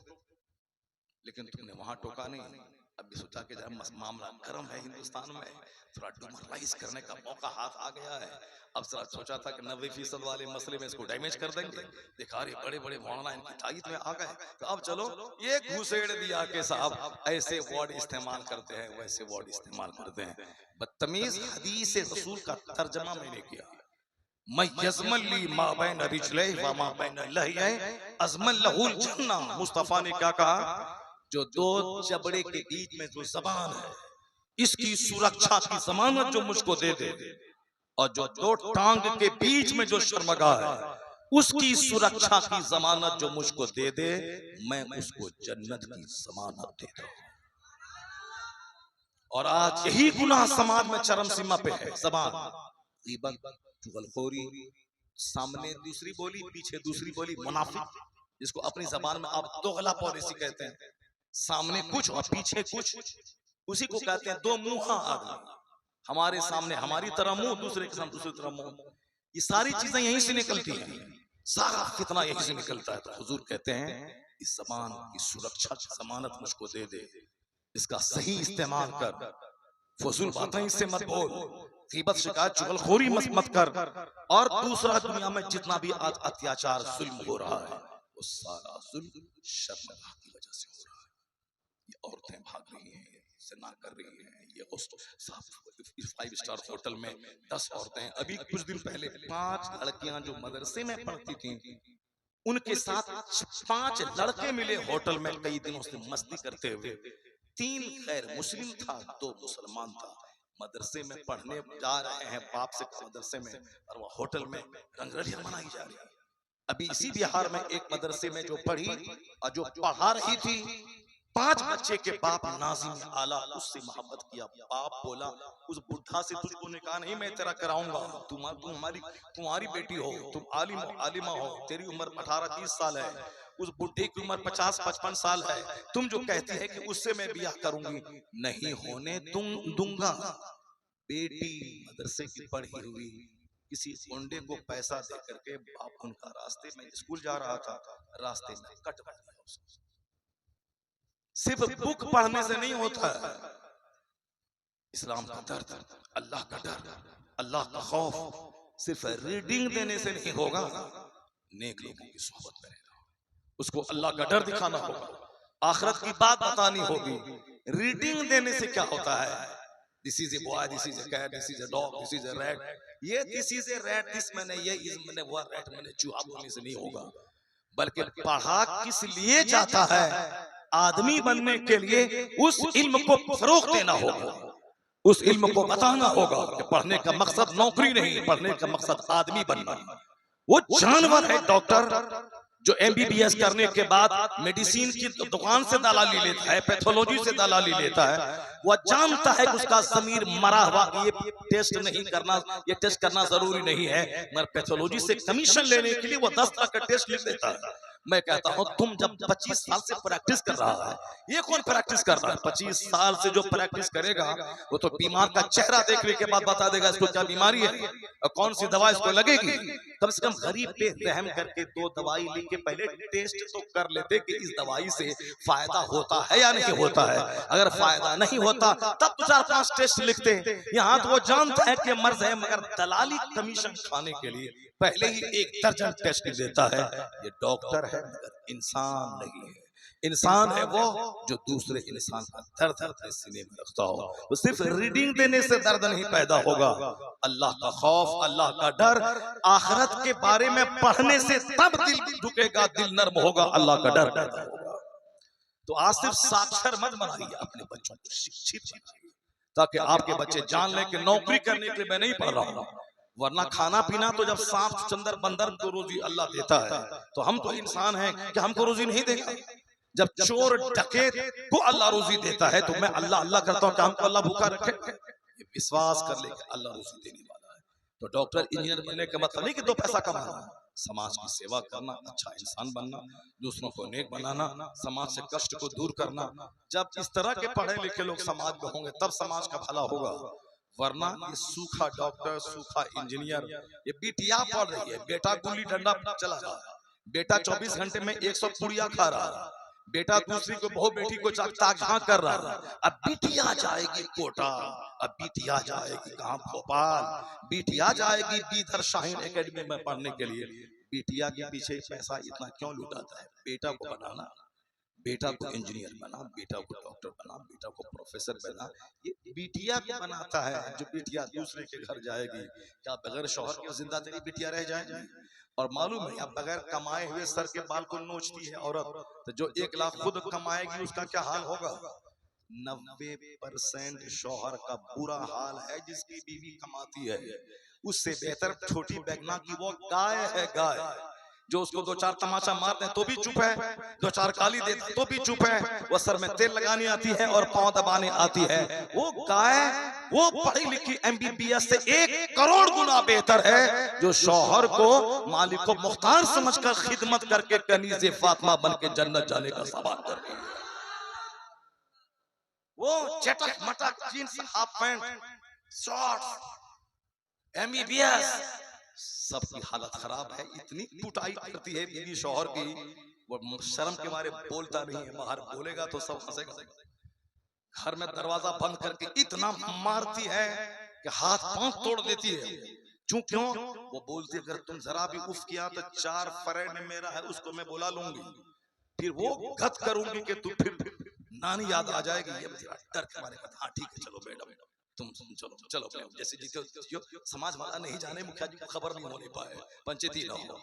लेकिन तुमने वहां टोका नहीं। अभी सोचा कि जब मामला गर्म है हिंदुस्तान में, थोड़ा डिमोरलाइज करने का मौका हाथ आ गया है। अब सोचा था कि 90% वाले मसले में इसको डैमेज कर देंगे, देखा रे बड़े बड़े मौलाना इनकी तायद में आ गए, तो अब चलो ये घुसेड़ दिया कि साहब ऐसे वर्ड इस्तेमाल करते हैं, वैसे वर्ड इस्तेमाल करते हैं। बदतमीज, हदीस रसूल का तर्जमा मैंने किया, मैं यज़मली मा बैन रिजलै व मा बैन लहयै अज़मल लहुल जन्ना। मुस्तफा ने क्या कहा, जो दो जबड़े के बीच में जो जबान है, इसकी सुरक्षा की जमानत जो मुझको दे दे, और जो दो टांग के बीच में जो शर्मगा है, उसकी सुरक्षा की जमानत जो मुझको दे दे, मैं उसको जन्नत की जमानत दे दूं। और आज यही गुनाह समाज में चरम सीमा पे है। जबान, गीबत, चुगलखोरी, सामने दूसरी बोली पीछे दूसरी बोली, मुनाफिक, जिसको अपनी जबान में आप दोगला पॉलिसी कहते हैं, सामने कुछ और पीछे कुछ, उसी को कहते हैं दो मुंहा आदमी। हमारे सामने हमारी तरह मुंह, दूसरे के सामने दूसरी तरह मुंह। ये सारी चीजें यहीं से निकलती हैं, सारा फितना यहीं से निकलता है। तो हुजूर कहते हैं इस जबान की सुरक्षा की जमानत मुझको दे दे, इसका सही इस्तेमाल कर, फजूल बातें इससे मत बोल, गीबत, शिकायत, चुगलखोरी मत कर। और दूसरा, दुनिया में जितना भी आज अत्याचार जुल्म हो रहा है, वो सारा जुल्म शर्मगाह की वजह से हो रहा है। ये औरतें भाग रही हैं, ज़िना कर रही हैं, ये 5 स्टार होटल में 10 औरतें, अभी कुछ दिन पहले 5 लड़कियां जो मदरसे में पढ़ती थी, उनके साथ 5 लड़के मिले होटल में कई दिनों से मस्ती करते हुए। 3 गैर मुस्लिम था, 2 मुसलमान था। मदरसे में पढ़ने जा रहे हैं बाप से मदरसे में, और वह होटल में रंगरलियां मनाई जा रही है। अभी इसी बिहार में एक मदरसे में जो पढ़ी और जो पढ़ा रही थी, 5 बच्चे के बाप नाज़िम आला उससे मोहब्बत किया। बाप बोला उस बुढ़ा से तुझको निकाह नहीं मैं तेरा कराऊंगा, तुम्हारी बेटी हो, तुम आलिमा हो, तेरी उम्र 18-20 साल है, उस बुढ़े की उम्र 50-55 साल है, तुम जो कहती है कि उससे मैं ब्याह करूंगी, नहीं होने दूंगा। बेटी मदरसे की पढ़ी हुई, किसी गुंडे को पैसा दे करके बाप उनका रास्ते में स्कूल जा रहा था, रास्ते में कट गया। सिर्फ बुक पढ़ने से नहीं होता है, इस्लाम का दर्द, अल्लाह का डर, अल्लाह का खौफ सिर्फ रीडिंग देने से नहीं होगा। नेक लोगों की सोहबत करेगा, उसको अल्लाह का डर दिखाना होगा, आखिरत की बात बतानी होगी। रीडिंग देने से क्या होता है? This is a boy, this is a cat, this is a dog, this is a rat, ये this is a rat, this मैंने ये, इस मैंने वो, रैट मैंने चूहा बोलने से नहीं होगा। बल्कि पढ़ा किस लिए जाता है? आदमी बनने के लिए उस इल्म को फरोग देना होगा, उस इल्म को बताना होगा कि पढ़ने का मकसद नौकरी नहीं, पढ़ने का मकसद आदमी बनना। वो जानवर है डॉक्टर जो MBBS करने के बाद मेडिसिन की दुकान से दलाली लेता है, पैथोलॉजी से दलाली लेता है, वो जानता है कि उसका ज़मीर मरा हुआ, ये टेस्ट नहीं करना, ये टेस्ट करना जरूरी नहीं है, मगर पैथोलॉजी से कमीशन लेने के लिए वो 10 लाख का टेस्ट लिख देता है। मैं कहता हूं तुम जब 25 साल से प्रैक्टिस कर रहा है, ये कौन प्रैक्टिस कर रहा है? 25 साल से जो प्रैक्टिस करेगा वो तो बीमार का चेहरा देखने के बाद बता देगा इसको क्या बीमारी है और कौन सी दवा इसको लगेगी। कम से कम गरीब पे रहम करके 2 दवाई लेके पहले टेस्ट तो कर लेते कि इस दवाई से फायदा होता है या नहीं होता है। अगर फायदा नहीं होता तब तो 4-5 टेस्ट लिखते। यहाँ तो वो जानता है कि मर्ज है, मगर दलाली कमीशन खाने के लिए पहले ही 1 दर्जन टेस्ट देता है। ये डॉक्टर है मगर इंसान नहीं है। इंसान है वो जो दूसरे इंसान का दर्द अपने सीने में रखता हो। वो सिर्फ रीडिंग देने से दर्द नहीं पैदा होगा, अल्लाह का खौफ, अल्लाह का डर, आखिरत के बारे में पढ़ने से तब दिल झुकेगा, दिल नर्म होगा, अल्लाह का डर पैदा होगा। तो आज सिर्फ साक्षर मत बनाइए, अपने बच्चों को शिक्षित बनाइए, ताकि आपके बच्चे जान लें कि नौकरी करने के लिए मैं नहीं पढ़ रहा हूँ। वरना खाना पीना तो जब सांप चंदर बंदर को रोजी अल्लाह देता है, तो हम तो इंसान हैं कि हमको रोजी नहीं देगा। जब चोर डकैत को अल्लाह रोजी देता है तो मैं अल्लाह अल्लाह करता हूँ कि हमको अल्लाह भूखा रखे। विश्वास कर ले कि अल्लाह रोजी देने वाला है। तो डॉक्टर इंजीनियर बनने का मतलब नहीं कि 2 पैसा कमाना, समाज की सेवा करना, अच्छा इंसान बनना, दूसरों को नेक बनाना, समाज से कष्ट को दूर करना। जब इस तरह के पढ़े लिखे लोग समाज में होंगे तब समाज का भला होगा। वरना ये सूखा डॉक्टर, सूखा इंजीनियर, ये बिटिया पढ़ रही है, बेटा गुल्ली डंडा चला रहा है, बेटा 24 घंटे में 100 पुड़िया खा रहा है, बेटा दूसरी को बहु बेटी को ताकझां कर रहा है। अब बिटिया जाएगी कोटा, अब बिटिया जाएगी कहाँ? भोपाल। बिटिया जाएगी बीदर शाहीन एकेडमी में पढ़ने के लिए। बिटिया के पीछे पैसा इतना क्यों लुटाता है? बेटा को बनाना, बेटा को इंजीनियर बना, बेटा को डॉक्टर बना, बेटा को प्रोफेसर बना, ये बिटिया को बनाता है। जो बिटिया दूसरे के घर जाएगी, क्या बगैर शौहर के जिंदा तेरी बिटिया रह जाएगी? और मालूम है अब बगैर कमाए हुए सर के बाल को नोचती है औरत, तो जो 1 लाख खुद कमाएगी उसका क्या हाल होगा? 90% शौहर का बुरा हाल है जिसकी बीवी कमाती है। उससे बेहतर छोटी बेगना की वो गाय है, गाय जो उसको 2-4 तमाचा मारते हैं तो भी चुप है, 2-4 गाली देते तो भी चुप है, वो सर में तेल लगानी आती है और पांव दबाने आती है। वो गाय वो पढ़ी लिखी MBBS से 1 करोड़ गुना बेहतर है जो शौहर को मालिक को मुख्तार समझकर खिदमत करके कनीज़े फातिमा बन के जन्नत जाने का सवाल कर रही है। वो चटक मटक jeans, half pant, shorts, MBBS, सबकी हालत खराब है। इतनी कुटाई करती है बीवी शौहर की, वो शर्म के मारे बोलता नहीं है, बाहर बोलेगा तो सब हंसेगा। घर में दरवाजा बंद करके इतना मारती है कि हाथ पांव तोड़ देती है। क्यों? वो बोलती है अगर तुम जरा भी उफ किया तो 4 फ्रेंड मेरा है उसको मैं बुला लूंगी, फिर वो गत करूंगी कि तू फिर नानी याद आ जाएगी। ये डर के मारे हाँ ठीक है चलो बेटा तुम चलो चलो जैसे जीते समाज वाला नहीं जाने, मुखिया जी को खबर नहीं होने पाए, पंचायती ना हो,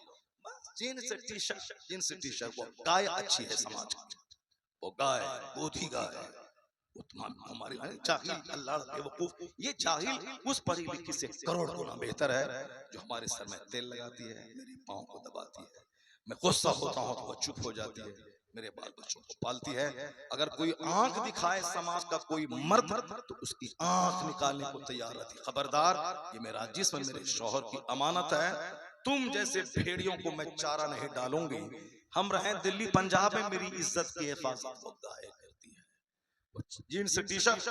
जीन्स टी शर्ट, वो गाय अच्छी है समाज की, वो गाय बोधी गाय हमारे जाहिल अल्लाह बेवकूफ। ये जाहिल उस पढ़ी लिखी से करोड़ गुना बेहतर है जो हमारे सर में तेल लगाती है, मेरे पाँव को दबाती है, मैं गुस्सा होता हूँ तो वो चुप हो जाती है, मेरे बाल बच्चों को पालती है। अगर कोई आंख दिखाए समाज का कोई मर्द तो उसकी आंख निकालने को तैयार रहती। खबरदार, ये मेरा जिस्म मेरे शौहर की अमानत है। तुम जैसे भेड़ियों को मैं चारा नहीं डालूंगी। हम रहे दिल्ली पंजाब में, मेरी इज्जत की हिफाजत वो गाय करती है। जीन्स टी शर्ट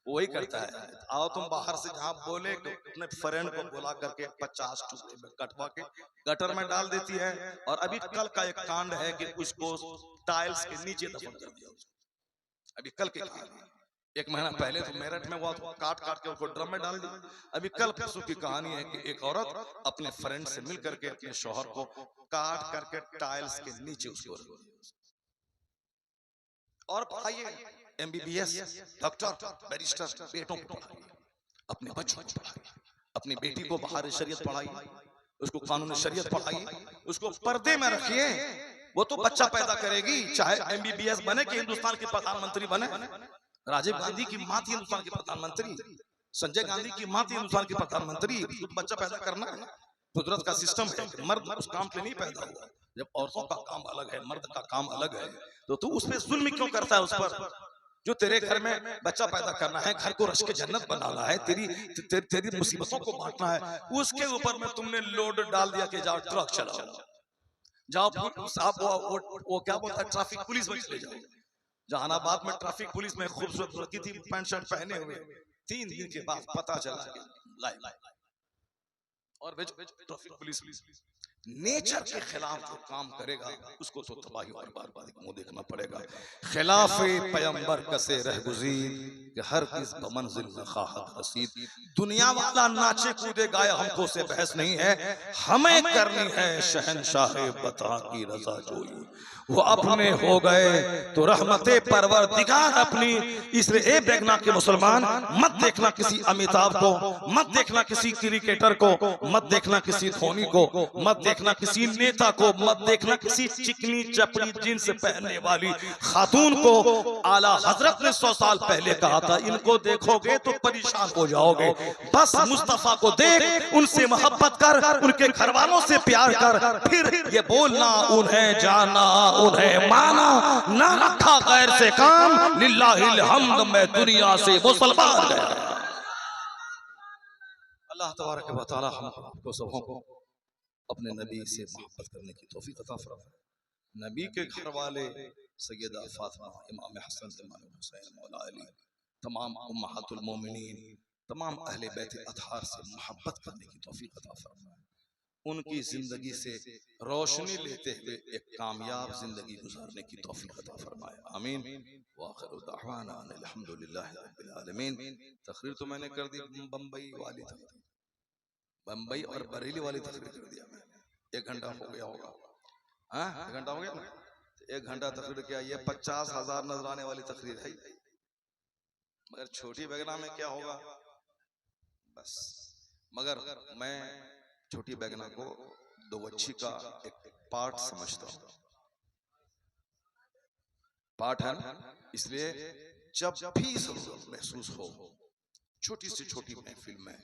वही करता है। आओ तुम बाहर से जहां बोले तो अपने फ्रेंड को बुला करके 50 टुकड़े में कटवा के गटर में डाल देती है। और अभी कल का एक कांड है कि उसको टाइल्स के नीचे दफन कर दिया। अभी कल के कांड, एक महीना पहले तो मेरठ में हुआ तो काट काट के उसको ड्रम में डाल दिया। अभी कल परसों की कहानी है कि एक औरत अपने फ्रेंड से मिल करके अपने शौहर को काट करके टाइल्स के नीचे उसको रख दिया। और पढ़ाइए, MBBS, डॉक्टर, बैरिस्टर, बेटों को पढ़ाइए, अपने बच्चों को पढ़ाइए, अपनी बेटी को बाहर शरीयत पढ़ाइए, उसको कानून शरीयत पढ़ाइए, उसको पर्दे में रखिए। वो तो बच्चा पैदा करेगी, चाहे MBBS बने कि हिंदुस्तान की प्रधानमंत्री बने। राजीव गांधी की मां थी हिंदुस्तान की प्रधानमंत्री, संजय गांधी की मां थी हिंदुस्तान की प्रधानमंत्री। बच्चा पैदा करना है, कुदरत का सिस्टम है। मर्द उस काम के लिए नहीं पैदा हुआ। जब औरतों का काम अलग है, मर्द का काम अलग है, तो तू उस पर जुल्म क्यों करता है? उस पर जो तेरे घर में बच्चा पैदा करना है, घर को रश के जन्नत बनाना है, तेरी मुसीबतों को बांटना है, उसके ऊपर में तुमने लोड डाल दिया कि जाओ ट्रक चलाओ, जाओ साहब वो क्या बोलता है, ट्रैफिक पुलिस में चले जाओ। जहानाबाद में ट्रैफिक पुलिस में खूबसूरत लड़की थी, पैंट शर्ट पहने हुए, 3 दिन के बाद पता चला और ट्रैफिक पुलिस नेचर के खिलाफ जो काम करेगा उसको तो तबाही और बर्बादी को मुंह देखना पड़ेगा। खिलाफे पैगंबर कसे रहगुज़ीर कि हर किस बमंजिल में खाहत रसीद। दुनिया वाला नाचे कूदे गाए, हमको से बहस नहीं है, हमें करनी है शहनशाह बता की रजा जोई। वो अपने हो गए तो रहमते परवरदिगार अपनी। इसलिए ए देखना के मुसलमान, मत देखना किसी अमिताभ को, मत देखना किसी क्रिकेटर को, मत देखना किसी धोनी को, मत देखना किसी नेता को, मत देखना किसी चिकनी चपड़ी जींस पहनने वाली खातून को। आला हजरत ने 100 साल पहले कहा था, इनको देखोगे तो परेशान हो जाओगे। बस मुस्तफा को देख, उनसे मोहब्बत कर, उनके घर वालों से प्यार कर, फिर ये बोलना उन्हें जाना उन्हें माना, ना रखा गैर से काम, लिल्लाहिल हम्द में दुनिया से मुसलमान है। अल्लाह तबारक व तआला हमको सबों को अपने नबी से मोहब्बत करने की तौफीक अता फरमाए। नबी के घर वाले सैयदा फातिमा, इमाम हसन, इमाम हुसैन, मौला अली, तमाम उम्महातुल मोमिनीन, तमाम अहले बैत अतहार से मोहब्बत करने की तौफीक अता फरमाए। उनकी जिंदगी से रोशनी लेते हुए एक कामयाब जिंदगी गुजारने की तौफीक अता फरमाए। आमीन। व आखिरु दअवाना अल्हम्दुलिल्लाहि रब्बिल आलमीन। तकरीर तो मैंने कर दी, बम्बई वाली तकरीर, बम्बई और बरेली वाली तकरीर कर दिया मैंने। 1 घंटा हो गया होगा, हाँ 1 घंटा हो गया ना। 1 घंटा तकरीर किया, ये 50,000 नजराने वाली तकरीर है। मगर छोटी बेगना में क्या होगा बस। मगर मैं छोटी बेगना को दो अच्छी का एक पार्ट समझता हूँ, पार्ट है ना। इसलिए जब भी जरूरत महसूस हो, छोटी से छोटी महफिल में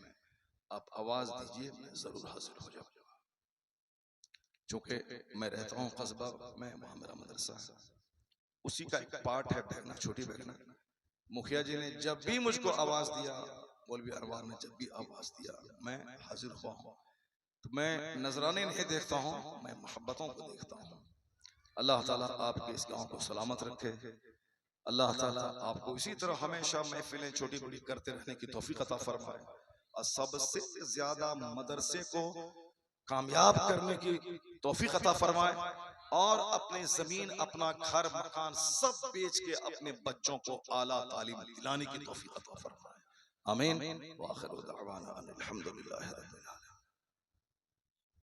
आप आवाज दीजिए, मैं जरूर हाजिर हो जाऊंगा। चूंकि मैं रहता हूँ कस्बा में, वहां मेरा मदरसा है, उसी का एक पार्ट है बेगना, छोटी बेगना। मुखिया जी ने जब भी मुझको आवाज दिया, मौलवी अरवान ने जब भी आवाज दिया, मैं हाजिर हुआ हूँ। तो मैं नजराने नहीं देखता हूँ, मैं मोहब्बतों को देखता हूँ। अल्लाह ताला आपके इस गांव को सलामत रखे। अल्लाह ताला आपको इसी तरह हमेशा महफिलें छोटी बड़ी करते रहने की तौफीक अता फरमाए, और सबसे ज्यादा मदरसे को कामयाब करने की तौफीक अता फरमाए, और अपने जमीन, अपना घर मकान सब बेच के अपने बच्चों को आला तालीम दिलाने की तौफीक अता फरमाए। आमीन। व आखिरु दअवाना अनिल हम्दुलिल्लाहि रब्बिल आलमीन।